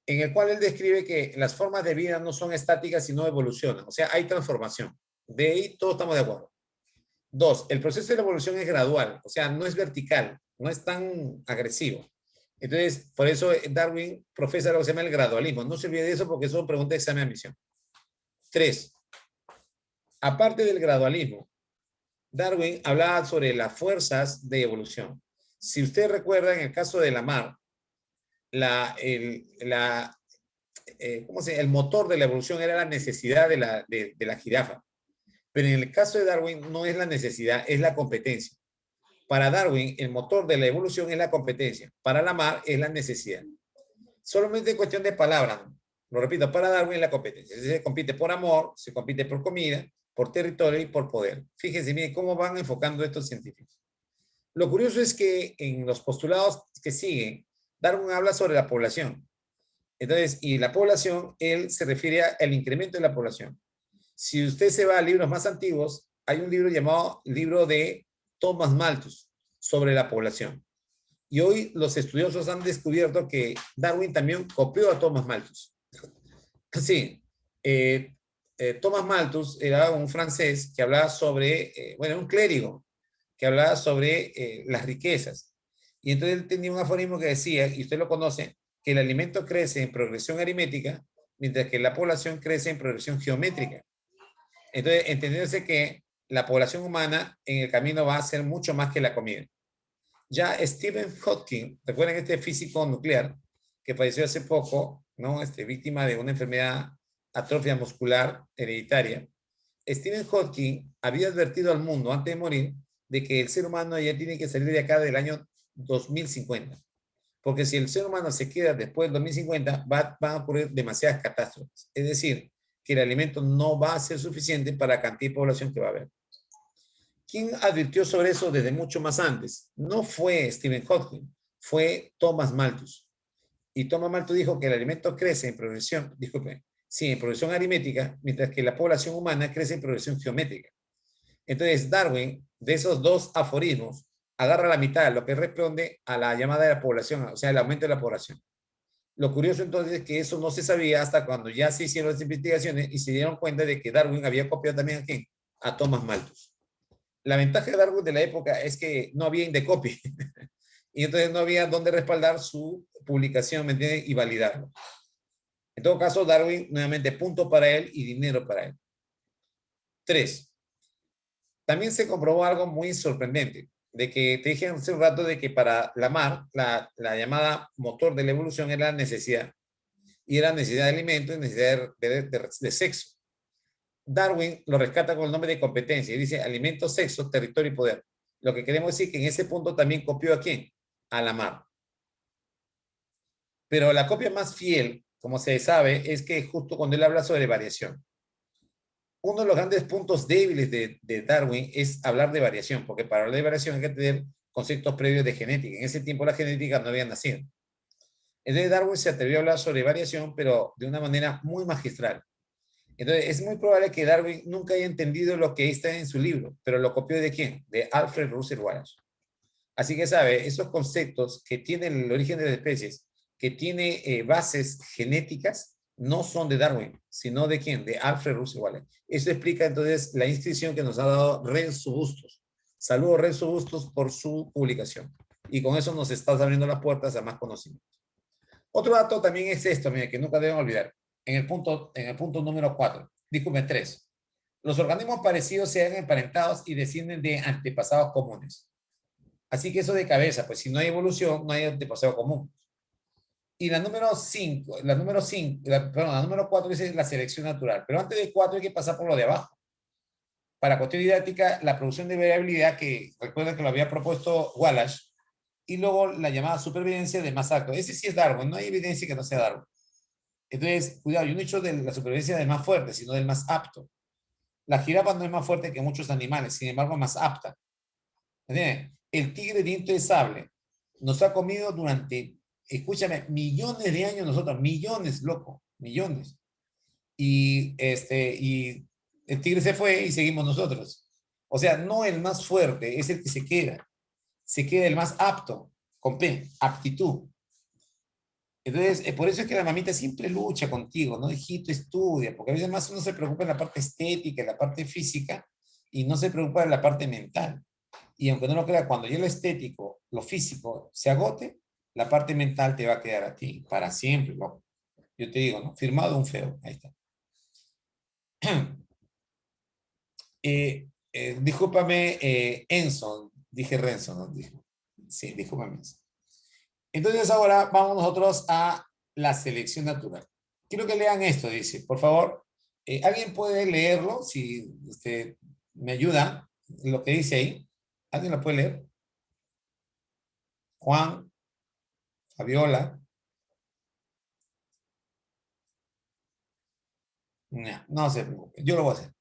en el cual él describe que las formas de vida no son estáticas, sino evolucionan. O sea, hay transformación. De ahí todos estamos de acuerdo. Dos, el proceso de la evolución es gradual, o sea, no es vertical, no es tan agresivo. Entonces, por eso Darwin profesa lo que se llama el gradualismo. No se olvide de eso porque eso es una pregunta de examen de admisión. Tres, aparte del gradualismo, Darwin hablaba sobre las fuerzas de evolución. Si usted recuerda, en el caso de Lamarck, el motor de la evolución era la necesidad de la jirafa. Pero en el caso de Darwin no es la necesidad, es la competencia. Para Darwin, el motor de la evolución es la competencia. Para Lamarck es la necesidad. Solamente cuestión de palabras. Lo repito, para Darwin es la competencia. Se compite por amor, se compite por comida, por territorio y por poder. Fíjense bien cómo van enfocando estos científicos. Lo curioso es que en los postulados que siguen, Darwin habla sobre la población. Entonces, y la población, él se refiere al incremento de la población. Si usted se va a libros más antiguos, hay un libro llamado libro de Thomas Malthus sobre la población. Y hoy los estudiosos han descubierto que Darwin también copió a Thomas Malthus. Sí, Thomas Malthus era un francés que hablaba sobre, bueno, un clérigo que hablaba sobre las riquezas. Y entonces él tenía un aforismo que decía, y usted lo conoce, que el alimento crece en progresión aritmética, mientras que la población crece en progresión geométrica. Entonces, entendiéndose que la población humana en el camino va a ser mucho más que la comida. Ya Stephen Hawking, recuerden este físico nuclear que falleció hace poco, ¿no? Víctima de una enfermedad atrofia muscular hereditaria. Stephen Hawking había advertido al mundo antes de morir de que el ser humano ya tiene que salir de acá del año 2050. Porque si el ser humano se queda después del 2050, van a ocurrir demasiadas catástrofes. Es decir, que el alimento no va a ser suficiente para la cantidad de población que va a haber. ¿Quién advirtió sobre eso desde mucho más antes? No fue Stephen Hawking, fue Thomas Malthus. Y Thomas Malthus dijo que el alimento crece en progresión, disculpe, sí, en progresión aritmética, mientras que la población humana crece en progresión geométrica. Entonces, Darwin, de esos dos aforismos, agarra la mitad, lo que responde a la llamada de la población, o sea, el aumento de la población. Lo curioso entonces es que eso no se sabía hasta cuando ya se hicieron las investigaciones y se dieron cuenta de que Darwin había copiado también a quién, a Thomas Malthus. La ventaja de Darwin de la época es que no había indecopy y entonces no había dónde respaldar su publicación, ¿me entiendes? Y validarlo. En todo caso, Darwin, nuevamente, punto para él y dinero para él. 3. También se comprobó algo muy sorprendente, de que te dije hace un rato de que para Lamarck, la llamada motor de la evolución era la necesidad. Y era necesidad de alimento y necesidad de sexo. Darwin lo rescata con el nombre de competencia y dice alimento, sexo, territorio y poder. Lo que queremos decir que en ese punto también copió a quién? a la mar. Pero la copia más fiel, como se sabe, es que justo cuando él habla sobre variación, uno de los grandes puntos débiles de Darwin es hablar de variación, porque para hablar de variación hay que tener conceptos previos de genética. En ese tiempo la genética no había nacido. Entonces Darwin se atrevió a hablar sobre variación, pero de una manera muy magistral. Entonces es muy probable que Darwin nunca haya entendido lo que está en su libro, pero lo copió ¿de quién? De Alfred Russel Wallace. Así que sabe, esos conceptos que tienen el origen de las especies, que tiene bases genéticas, no son de Darwin, sino de quién? De Alfred Russel Wallace. Eso explica entonces la inscripción que nos ha dado Renzo Bustos. Saludos Renzo Bustos por su publicación. Y con eso nos estás abriendo las puertas a más conocimiento. Otro dato también es esto, mira, que nunca deben olvidar. En el punto número 4, disculpe 3. Los organismos parecidos se han emparentados y descienden de antepasados comunes. Así que eso de cabeza, pues si no hay evolución, no hay antepasado común. Y la número 5, perdón, la número 4 dice la selección natural. Pero antes de 4 hay que pasar por lo de abajo. Para cuestión didáctica, la producción de variabilidad, que recuerden que lo había propuesto Wallace, y luego la llamada supervivencia de más alto. Ese sí es Darwin, no hay evidencia que no sea Darwin. Entonces, cuidado, yo no he dicho de la supervivencia del más fuerte, sino del más apto. La jirafa no es más fuerte que muchos animales, sin embargo, es más apta. ¿Entiendes? El tigre diente de sable nos ha comido durante, escúchame, millones de años nosotros, millones, loco, millones. Y el tigre se fue y seguimos nosotros. O sea, no el más fuerte, es el que se queda el más apto, con P, aptitud. Entonces, por eso es que la mamita siempre lucha contigo, ¿no? Hijito, estudia, porque a veces más uno se preocupa en la parte estética, en la parte física, y no se preocupa en la parte mental. Y aunque no lo crea, cuando ya lo estético, lo físico se agote, la parte mental te va a quedar a ti para siempre, loco. Yo te digo, ¿no? Firmado un feo, ahí está. Discúlpame, Enzo, dije Renzo, ¿no? Dijo. Sí, discúlpame. Entonces ahora vamos nosotros a la selección natural. Quiero que lean esto, dice, por favor. ¿Alguien puede leerlo? Si usted me ayuda, lo que dice ahí. ¿Alguien lo puede leer? Juan, Fabiola. No, no se preocupe, yo lo voy a hacer.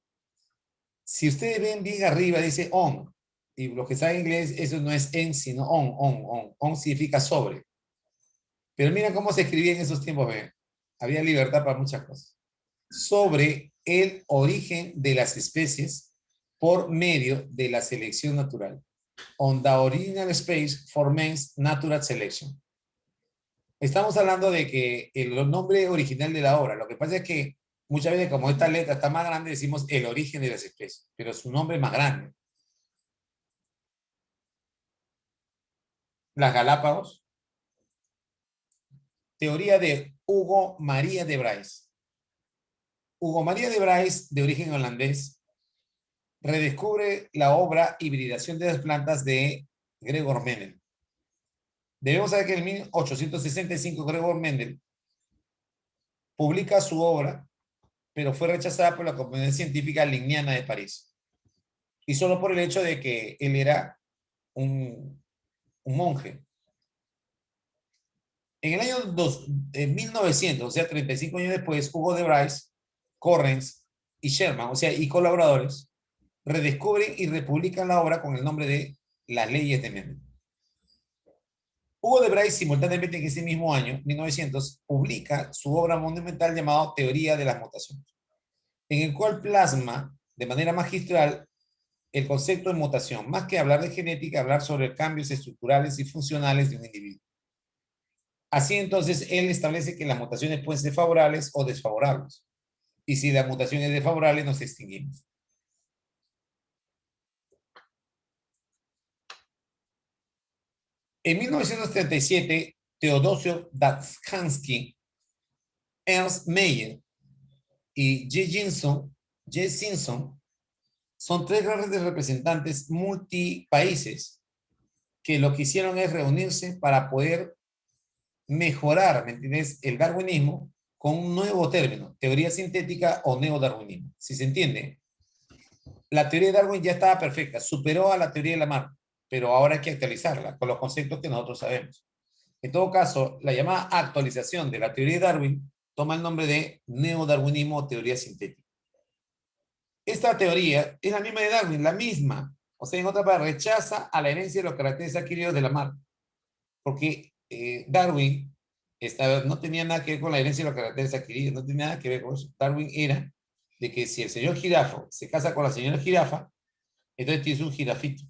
Si ustedes ven bien arriba, dice on. Y los que saben inglés, eso no es en, sino on, on, on. On significa sobre. Pero mira cómo se escribía en esos tiempos, ¿ve? Había libertad para muchas cosas. Sobre el origen de las especies por medio de la selección natural. On the original space for men's natural selection. Estamos hablando de que el nombre original de la obra, lo que pasa es que muchas veces como esta letra está más grande, decimos el origen de las especies, pero su nombre es más grande. Las Galápagos, teoría de Hugo María de Bryce. Hugo María de Bryce, de origen holandés, redescubre la obra Hibridación de las plantas de Gregor Mendel. Debemos saber que en 1865 Gregor Mendel publica su obra, pero fue rechazada por la Comunidad Científica Linneana de París. Y solo por el hecho de que él era un monje. En el año 1900, o sea, 35 años después, Hugo de Bryce, Correns y Sherman, o sea, y colaboradores, redescubren y republican la obra con el nombre de Las leyes de Mendel. Hugo de Bryce, simultáneamente en ese mismo año, 1900, publica su obra monumental llamada Teoría de las mutaciones, en el cual plasma de manera magistral el concepto de mutación, más que hablar de genética, hablar sobre cambios estructurales y funcionales de un individuo. Así entonces, él establece que las mutaciones pueden ser favorables o desfavorables. Y si la mutación es desfavorable, nos extinguimos. En 1937, Teodosio Datshansky, Ernst Mayr y J. Simpson son tres grandes representantes multipaíses que lo que hicieron es reunirse para poder mejorar, ¿me entiendes?, el darwinismo con un nuevo término, teoría sintética o neodarwinismo. Si se entiende, la teoría de Darwin ya estaba perfecta, superó a la teoría de Lamarck. pero ahora hay que actualizarla con los conceptos que nosotros sabemos. En todo caso, la llamada actualización de la teoría de Darwin toma el nombre de neodarwinismo o teoría sintética. Esta teoría es la misma de Darwin, la misma. O sea, en otra palabra, rechaza a la herencia de los caracteres adquiridos de la madre. Porque Darwin no tenía nada que ver con la herencia de los caracteres adquiridos, no tenía nada que ver con eso. Darwin era de que si el señor jirafa se casa con la señora jirafa, entonces tienes un jirafito.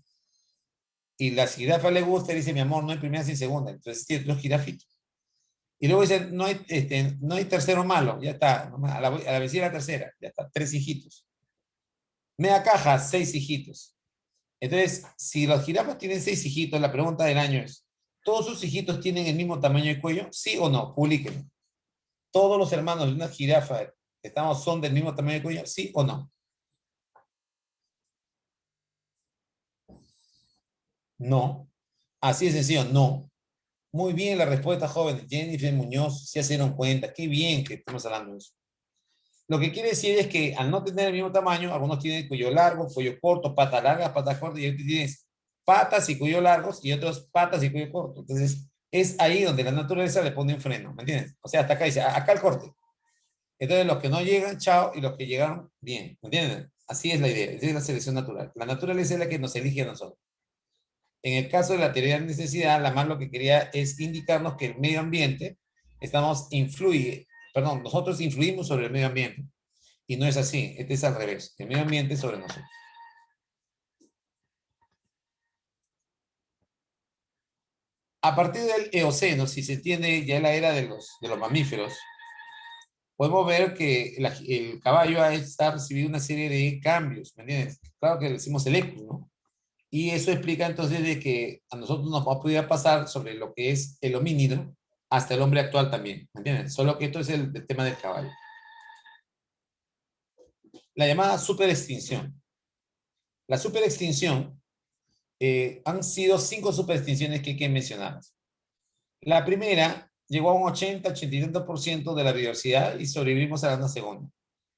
Y la jirafa le gusta y dice, mi amor, no hay primera sin segunda, entonces tienes dos jirafitos. Y luego dice, no hay tercero malo, ya está, a la vecina la tercera, ya está, tres hijitos. Media caja, seis hijitos. Entonces, si los jirafas tienen seis hijitos, la pregunta del año es, ¿todos sus hijitos tienen el mismo tamaño de cuello? ¿Sí o no? Publíquenlo. ¿Todos los hermanos de una jirafa son del mismo tamaño de cuello? ¿Sí o no? No. Así de sencillo, no. Muy bien la respuesta, joven. Jennifer Muñoz, se dieron cuenta. Qué bien que estamos hablando de eso. Lo que quiere decir es que al no tener el mismo tamaño, algunos tienen cuello largo, cuello corto, patas largas, patas cortas, y otros tienes patas y cuello largos y otros patas y cuello corto. Entonces, es ahí donde la naturaleza le pone un freno, ¿me entiendes? O sea, hasta acá dice, acá el corte. Entonces, los que no llegan, chao, y los que llegaron, bien, ¿me entiendes? Así es la idea, esa es la selección natural. La naturaleza es la que nos elige a nosotros. En el caso de la teoría de necesidad, la más lo que quería es indicarnos que el medio ambiente, nosotros influimos sobre el medio ambiente. Y no es así, este es al revés, el medio ambiente sobre nosotros. A partir del Eoceno, si se entiende ya la era de los mamíferos, podemos ver que el caballo ha recibido una serie de cambios, ¿me entiendes? Claro que le decimos el eco, ¿no? Y eso explica entonces de que a nosotros nos va a poder pasar sobre lo que es el homínido hasta el hombre actual también, ¿me entiendes? Solo que esto es el tema del caballo. La llamada superextinción. La superextinción han sido 5 superextinciones que hay que mencionar. La primera llegó a un 80-82% de la biodiversidad y sobrevivimos a la segunda.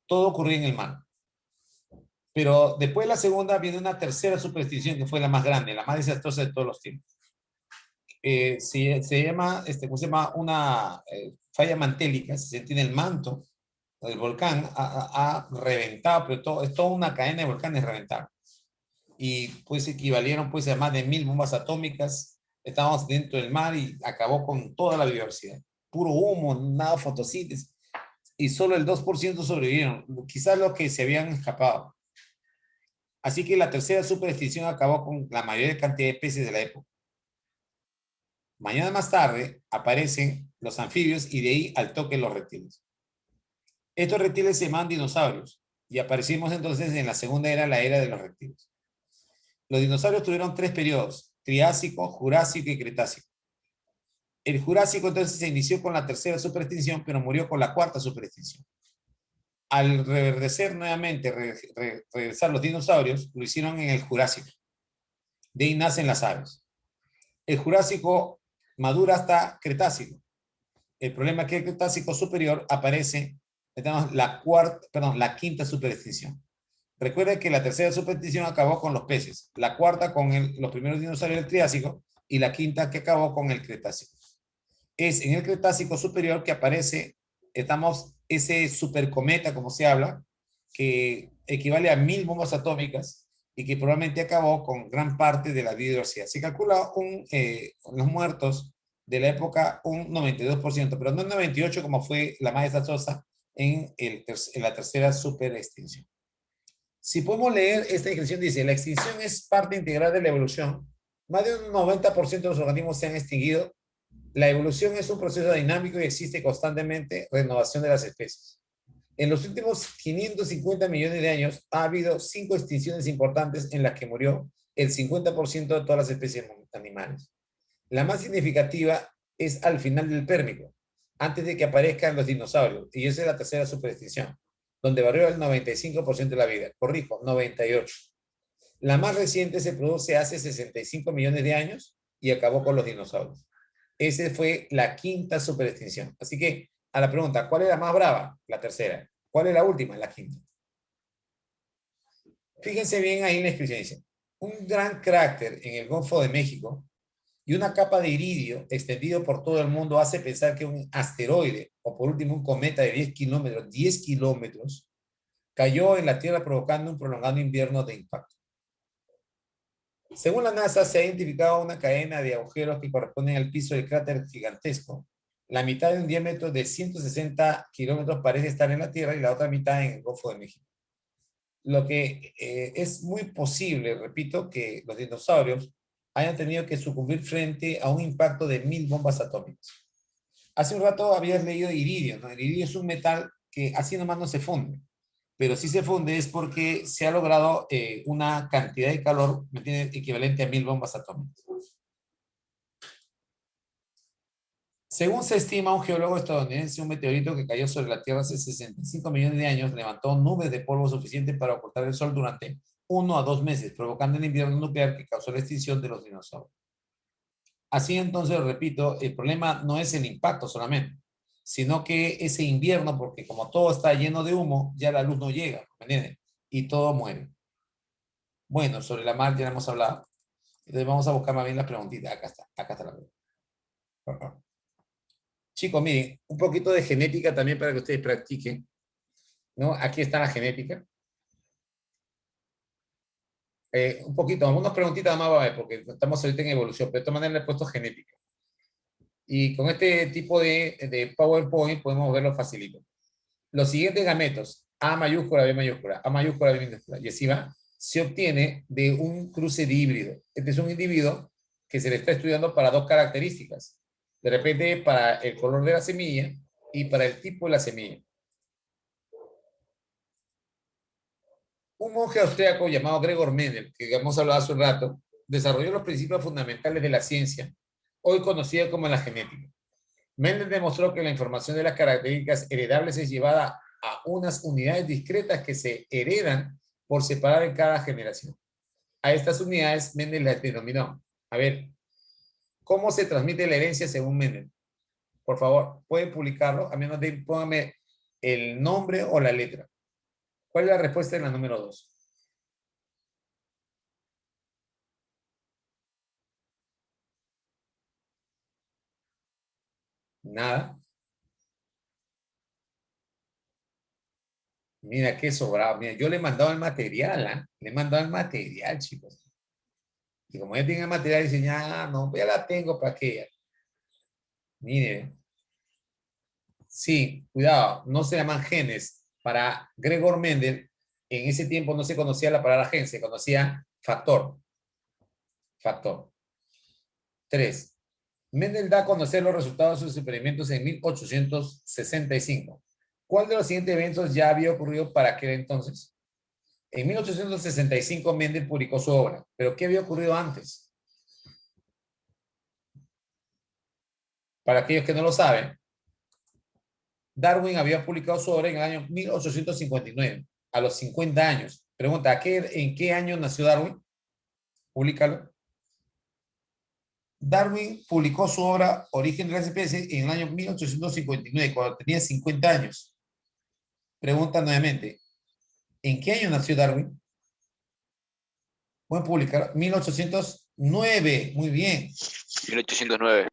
Todo ocurrió en el mar. Pero después de la segunda viene una tercera superextinción que fue la más grande, la más desastrosa de todos los tiempos. Se llama, ¿cómo se llama? Una falla mantélica, se siente en el manto del volcán, ha reventado, pero es toda una cadena de volcanes reventados. Y pues equivalieron pues a más de 1000 bombas atómicas. Estábamos dentro del mar y acabó con toda la biodiversidad. Puro humo, nada de fotosíntesis. Y solo el 2% sobrevivieron, quizás los que se habían escapado. Así que la tercera superextinción acabó con la mayor cantidad de peces de la época. Mañana más tarde aparecen los anfibios y de ahí al toque los reptiles. Estos reptiles se llaman dinosaurios y aparecimos entonces en la segunda era, la era de los reptiles. Los dinosaurios tuvieron 3 periodos: Triásico, Jurásico y Cretácico. El Jurásico entonces se inició con la tercera superextinción, pero murió con la cuarta superextinción. Al reverdecer nuevamente, regresar los dinosaurios, lo hicieron en el Jurásico. De ahí nacen las aves. El Jurásico madura hasta Cretácico. El problema es que el Cretácico superior aparece, tenemos la quinta superextinción. Recuerda que la tercera superextinción acabó con los peces, la cuarta con los primeros dinosaurios del Triásico y la quinta que acabó con el Cretácico. Es en el Cretácico superior que aparece, ese supercometa, como se habla, que equivale a 1000 bombas atómicas y que probablemente acabó con gran parte de la biodiversidad. Se calcula los muertos de la época un 92%, pero no el 98% como fue la más desastrosa en la tercera superextinción. Si podemos leer esta descripción, dice, la extinción es parte integral de la evolución. Más de un 90% de los organismos se han extinguido. La evolución es un proceso dinámico y existe constantemente renovación de las especies. En los últimos 550 millones de años ha habido 5 extinciones importantes en las que murió el 50% de todas las especies animales. La más significativa es al final del Pérmico, antes de que aparezcan los dinosaurios, y esa es la tercera superextinción, donde varió el 95% de la vida. Corrijo, 98%. La más reciente se produce hace 65 millones de años y acabó con los dinosaurios. Esa fue la quinta superextinción. Así que a la pregunta, ¿cuál es la más brava? La tercera. ¿Cuál es la última? La quinta. Fíjense bien ahí en la descripción. Dice, Un gran cráter en el Golfo de México y una capa de iridio extendido por todo el mundo hace pensar que un asteroide, o por último un cometa de 10 kilómetros, cayó en la Tierra provocando un prolongado invierno de impacto. Según la NASA, se ha identificado una cadena de agujeros que corresponden al piso del cráter gigantesco. La mitad de un diámetro de 160 kilómetros parece estar en la Tierra y la otra mitad en el Golfo de México. Lo que es muy posible, repito, que los dinosaurios hayan tenido que sucumbir frente a un impacto de 1000 bombas atómicas. Hace un rato habías leído iridio, ¿no? El iridio es un metal que así nomás no se funde, pero si se funde es porque se ha logrado una cantidad de calor, ¿me entiendes?, equivalente a 1000 bombas atómicas. Según se estima, un geólogo estadounidense, un meteorito que cayó sobre la Tierra hace 65 millones de años levantó nubes de polvo suficiente para ocultar el sol durante 1 a 2 meses, provocando el invierno nuclear que causó la extinción de los dinosaurios. Así entonces, repito, el problema no es el impacto solamente, sino que ese invierno, porque como todo está lleno de humo, ya la luz no llega, ¿me entiendes? Y todo muere. Bueno, sobre la mar ya hemos hablado. Entonces vamos a buscar más bien las preguntitas. Acá está la pregunta. Chicos, miren, un poquito de genética también para que ustedes practiquen, ¿no? Aquí está la genética. Un poquito, unas preguntitas más va a ver, porque estamos ahorita en evolución, pero de todas maneras le he puesto genética. Y con este tipo de PowerPoint podemos verlo facilito. Los siguientes gametos, A mayúscula, B mayúscula, A mayúscula, B minúscula, y así va, se obtiene de un cruce de híbrido. Este es un individuo que se le está estudiando para dos características. De repente, para el color de la semilla y para el tipo de la semilla. Un monje austriaco llamado Gregor Mendel, que hemos hablado hace un rato, desarrolló los principios fundamentales de la ciencia, hoy conocida como la genética. Mendel demostró que la información de las características heredables es llevada a unas unidades discretas que se heredan por separado en cada generación. A estas unidades Mendel las denominó. A ver, ¿cómo se transmite la herencia según Mendel? Por favor, pueden publicarlo, a menos de pónganme el nombre o la letra. ¿Cuál es la respuesta en la número 2? Nada. Mira qué sobrado. Mira, yo le he mandado el material, ¿eh? Le he mandado el material, chicos. Y como ya tienen el material, dicen, ya, no, ya la tengo para qué. Mire, sí, cuidado, no se llaman genes. Para Gregor Mendel, en ese tiempo no se conocía la palabra gen, se conocía factor. Factor. 3. Mendel da a conocer los resultados de sus experimentos en 1865. ¿Cuál de los siguientes eventos ya había ocurrido para aquel entonces? En 1865 Mendel publicó su obra, pero ¿qué había ocurrido antes? Para aquellos que no lo saben, Darwin había publicado su obra en el año 1859, a los 50 años. Pregunta, ¿en qué año nació Darwin? Públicalo. Darwin publicó su obra Origen de las especies en el año 1859, cuando tenía 50 años. Pregunta nuevamente, ¿en qué año nació Darwin? Pueden publicar 1809, muy bien. 1809.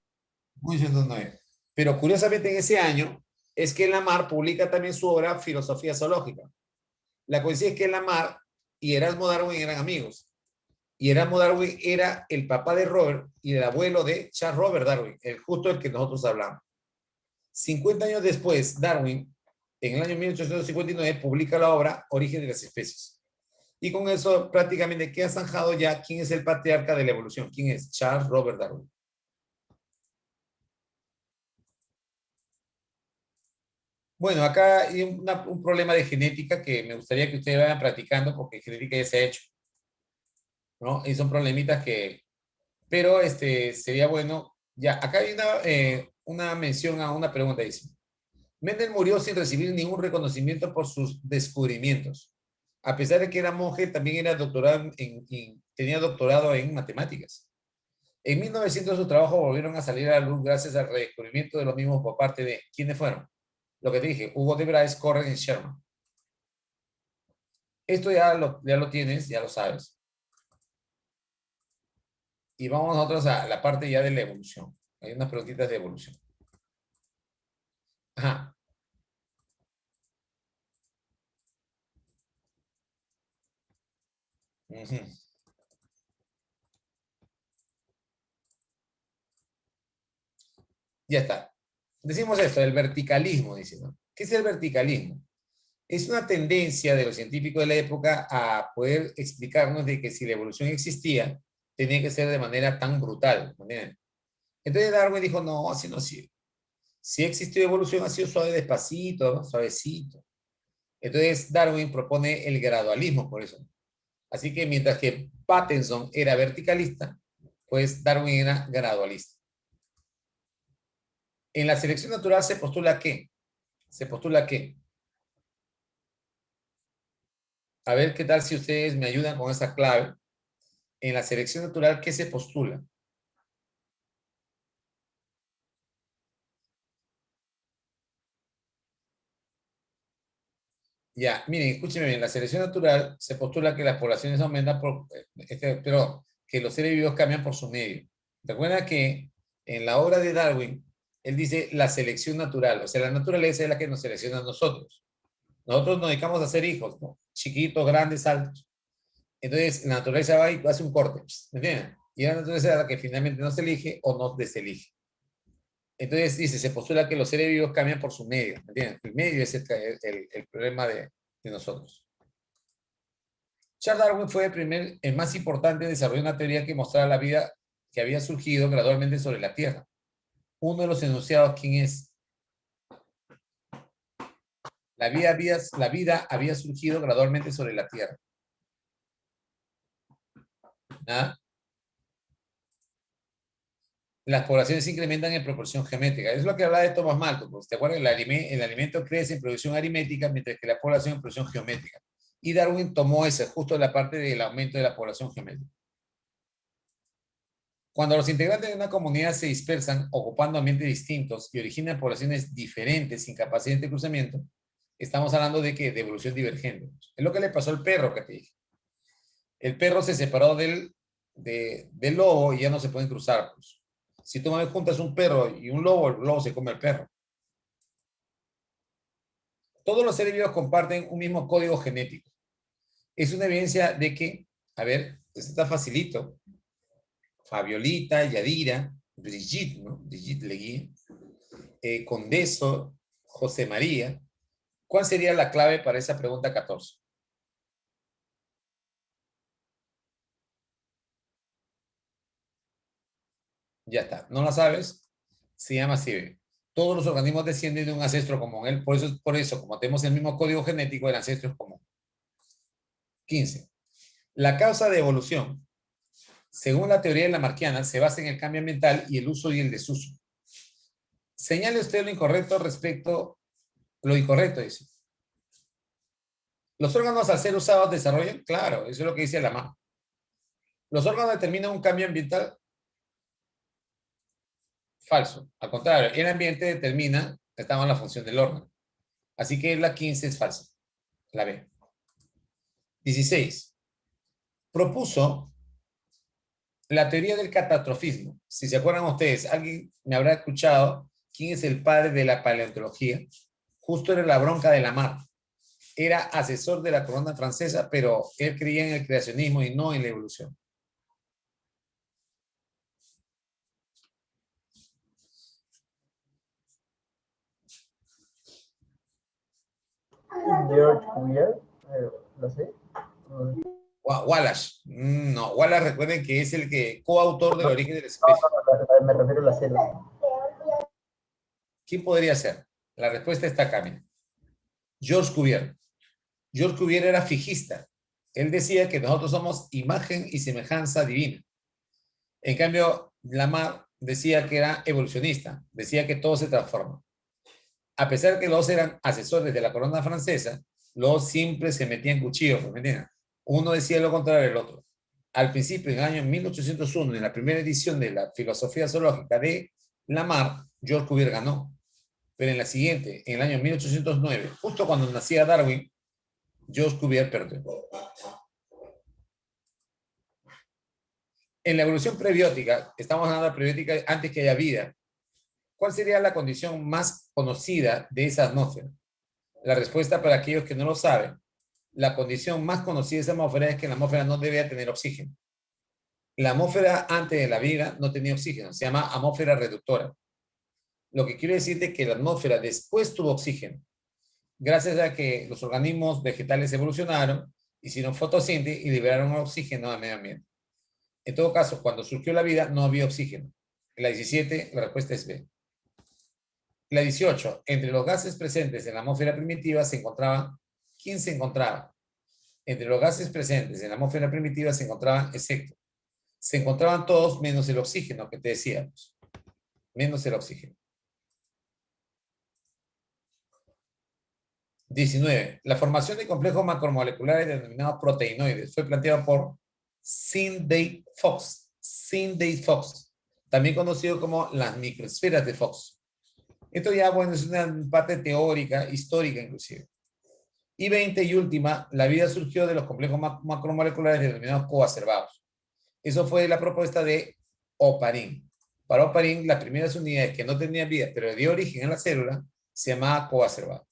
1809. Pero curiosamente en ese año es que Lamarck publica también su obra Filosofía Zoológica. La coincidencia es que Lamarck y Erasmo Darwin eran amigos. Y Erasmo Darwin era el papá de Robert y el abuelo de Charles Robert Darwin, justo el que nosotros hablamos. 50 años después, Darwin, en el año 1859, publica la obra Origen de las especies. Y con eso prácticamente queda zanjado ya quién es el patriarca de la evolución. ¿Quién es? Charles Robert Darwin. Bueno, acá hay un problema de genética que me gustaría que ustedes vayan practicando porque genética ya se ha hecho, ¿no? Y son problemitas que, pero sería bueno, ya, acá hay una mención a una pregunta, dice. Mendel murió sin recibir ningún reconocimiento por sus descubrimientos. A pesar de que era monje, también era doctorado tenía doctorado en matemáticas. En 1900 sus trabajos volvieron a salir a la luz gracias al redescubrimiento de los mismos por parte de, ¿quiénes fueron? Lo que te dije, Hugo de Bryce, Corren y Sherman. Esto ya lo tienes, ya lo sabes. Y vamos nosotros a la parte ya de la evolución. Hay unas preguntitas de evolución. Ajá. Ujú. Ya está. Decimos esto, el verticalismo, dice, ¿no? ¿Qué es el verticalismo? Es una tendencia de los científicos de la época a poder explicarnos de que si la evolución existía, tenía que ser de manera tan brutal. ¿Me entienden? Entonces Darwin dijo, no, así no sirve. Si existió evolución, ha sido suave despacito, ¿no? Suavecito. Entonces Darwin propone el gradualismo por eso. Así que mientras que Patterson era verticalista, pues Darwin era gradualista. En la selección natural se postula que, se postula que, a ver qué tal si ustedes me ayudan con esa clave. En la selección natural, ¿qué se postula? Ya, miren, escúchenme bien, la selección natural se postula que las poblaciones aumentan pero que los seres vivos cambian por su medio. Recuerda que en la obra de Darwin, él dice la selección natural, o sea, la naturaleza es la que nos selecciona a nosotros. Nosotros nos dedicamos a ser hijos, ¿no? Chiquitos, grandes, altos. Entonces, la naturaleza va y hace un corte, ¿me entienden? Y la naturaleza es la que finalmente nos elige o nos deselige. Entonces, dice, se postula que los seres vivos cambian por su medio, ¿me entienden? El medio es el problema de nosotros. Charles Darwin fue el más importante en desarrollar una teoría que mostrara la vida que había surgido gradualmente sobre la Tierra. Uno de los enunciados, ¿quién es? La vida había surgido gradualmente sobre la Tierra. ¿Ah? Las poblaciones se incrementan en proporción geométrica. Eso es lo que habla de Thomas Malthus. Pues, ¿te acuerdas? El alimento crece en producción aritmética, mientras que la población en producción geométrica. Y Darwin tomó esa, justo la parte del aumento de la población geométrica. Cuando los integrantes de una comunidad se dispersan ocupando ambientes distintos y originan poblaciones diferentes sin capacidad de cruzamiento, estamos hablando de que de evolución divergente. Es lo que le pasó al perro que te dije. El perro se separó del lobo y ya no se pueden cruzar. Pues. Si tú me juntas un perro y un lobo, el lobo se come al perro. Todos los seres vivos comparten un mismo código genético. Es una evidencia de que, a ver, esto está facilito. Fabiolita, Yadira, Brigitte, ¿no? Brigitte Leguía, Condeso, José María. ¿Cuál sería la clave para esa pregunta 14? Ya está. ¿No la sabes? Se llama así. Todos los organismos descienden de un ancestro común. Por eso, como tenemos el mismo código genético, el ancestro es común. 15. La causa de evolución, según la teoría de Lamarckiana, se basa en el cambio ambiental y el uso y el desuso. Señale usted lo incorrecto, dice. ¿Los órganos al ser usados desarrollan? Claro, eso es lo que dice Lamarck. ¿Los órganos determinan un cambio ambiental? Falso. Al contrario, el ambiente determina, estaba en la función del órgano. Así que la 15 es falsa. La B. 16. Propuso la teoría del catastrofismo. Si se acuerdan ustedes, alguien me habrá escuchado quién es el padre de la paleontología. Justo era la bronca de Lamarck. Era asesor de la corona francesa, pero él creía en el creacionismo y no en la evolución. George Cuvier, ¿lo sé? Wallace. No, Wallace recuerden que es el que coautor del origen de la No, especie. no, no, me refiero a las células. ¿Quién podría ser? La respuesta está acá, mira. George Cuvier. George Cuvier era fijista. Él decía que nosotros somos imagen y semejanza divina. En cambio, Lamarck decía que era evolucionista, decía que todo se transforma. A pesar que los eran asesores de la corona francesa, los siempre se metían cuchillos, ¿me entienden? Uno decía lo contrario del otro. Al principio, en el año 1801, en la primera edición de la filosofía zoológica de Lamarck, George Cuvier ganó. Pero en la siguiente, en el año 1809, justo cuando nacía Darwin, George Cuvier perdió. En la evolución prebiótica, estamos hablando de prebiótica antes que haya vida. ¿Cuál sería la condición más conocida de esa atmósfera? La respuesta para aquellos que no lo saben, la condición más conocida de esa atmósfera es que la atmósfera no debía tener oxígeno. La atmósfera antes de la vida no tenía oxígeno, se llama atmósfera reductora. Lo que quiere decir que la atmósfera después tuvo oxígeno, gracias a que los organismos vegetales evolucionaron, hicieron fotosíntesis y liberaron oxígeno al medio ambiente. En todo caso, cuando surgió la vida no había oxígeno. En la 17, la respuesta es B. La 18, entre los gases presentes en la atmósfera primitiva se encontraban, ¿quién se encontraba? Entre los gases presentes en la atmósfera primitiva se encontraban, exacto, se encontraban todos menos el oxígeno que te decíamos, menos el oxígeno. 19. La formación de complejos macromoleculares denominados proteinoides fue planteado por Sidney Fox, también conocido como las microesferas de Fox. Esto ya, bueno, es una parte teórica, histórica inclusive. Y 20 y última, la vida surgió de los complejos macromoleculares denominados coacervados. Eso fue la propuesta de Oparin. Para Oparin, las primeras unidades que no tenían vida, pero dio origen a la célula, se llamaba coacervado.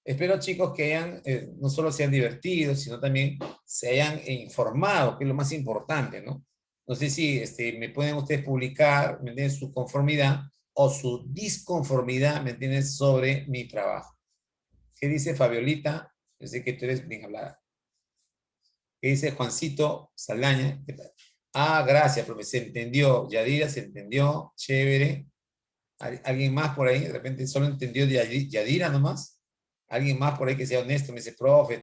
Espero, chicos, que hayan, no solo se hayan divertido, sino también se hayan informado, que es lo más importante, ¿no? No sé si me pueden ustedes publicar, ¿me entienden?, su conformidad o su disconformidad, ¿me entienden?, sobre mi trabajo. ¿Qué dice Fabiolita? Yo sé que tú eres bien hablada. ¿Qué dice Juancito Saldaña? ¿Qué tal? Ah, gracias, profe, se entendió. Yadira se entendió, chévere. ¿Alguien más por ahí? De repente solo entendió Yadira nomás. Alguien más por ahí que sea honesto, me dice, profe,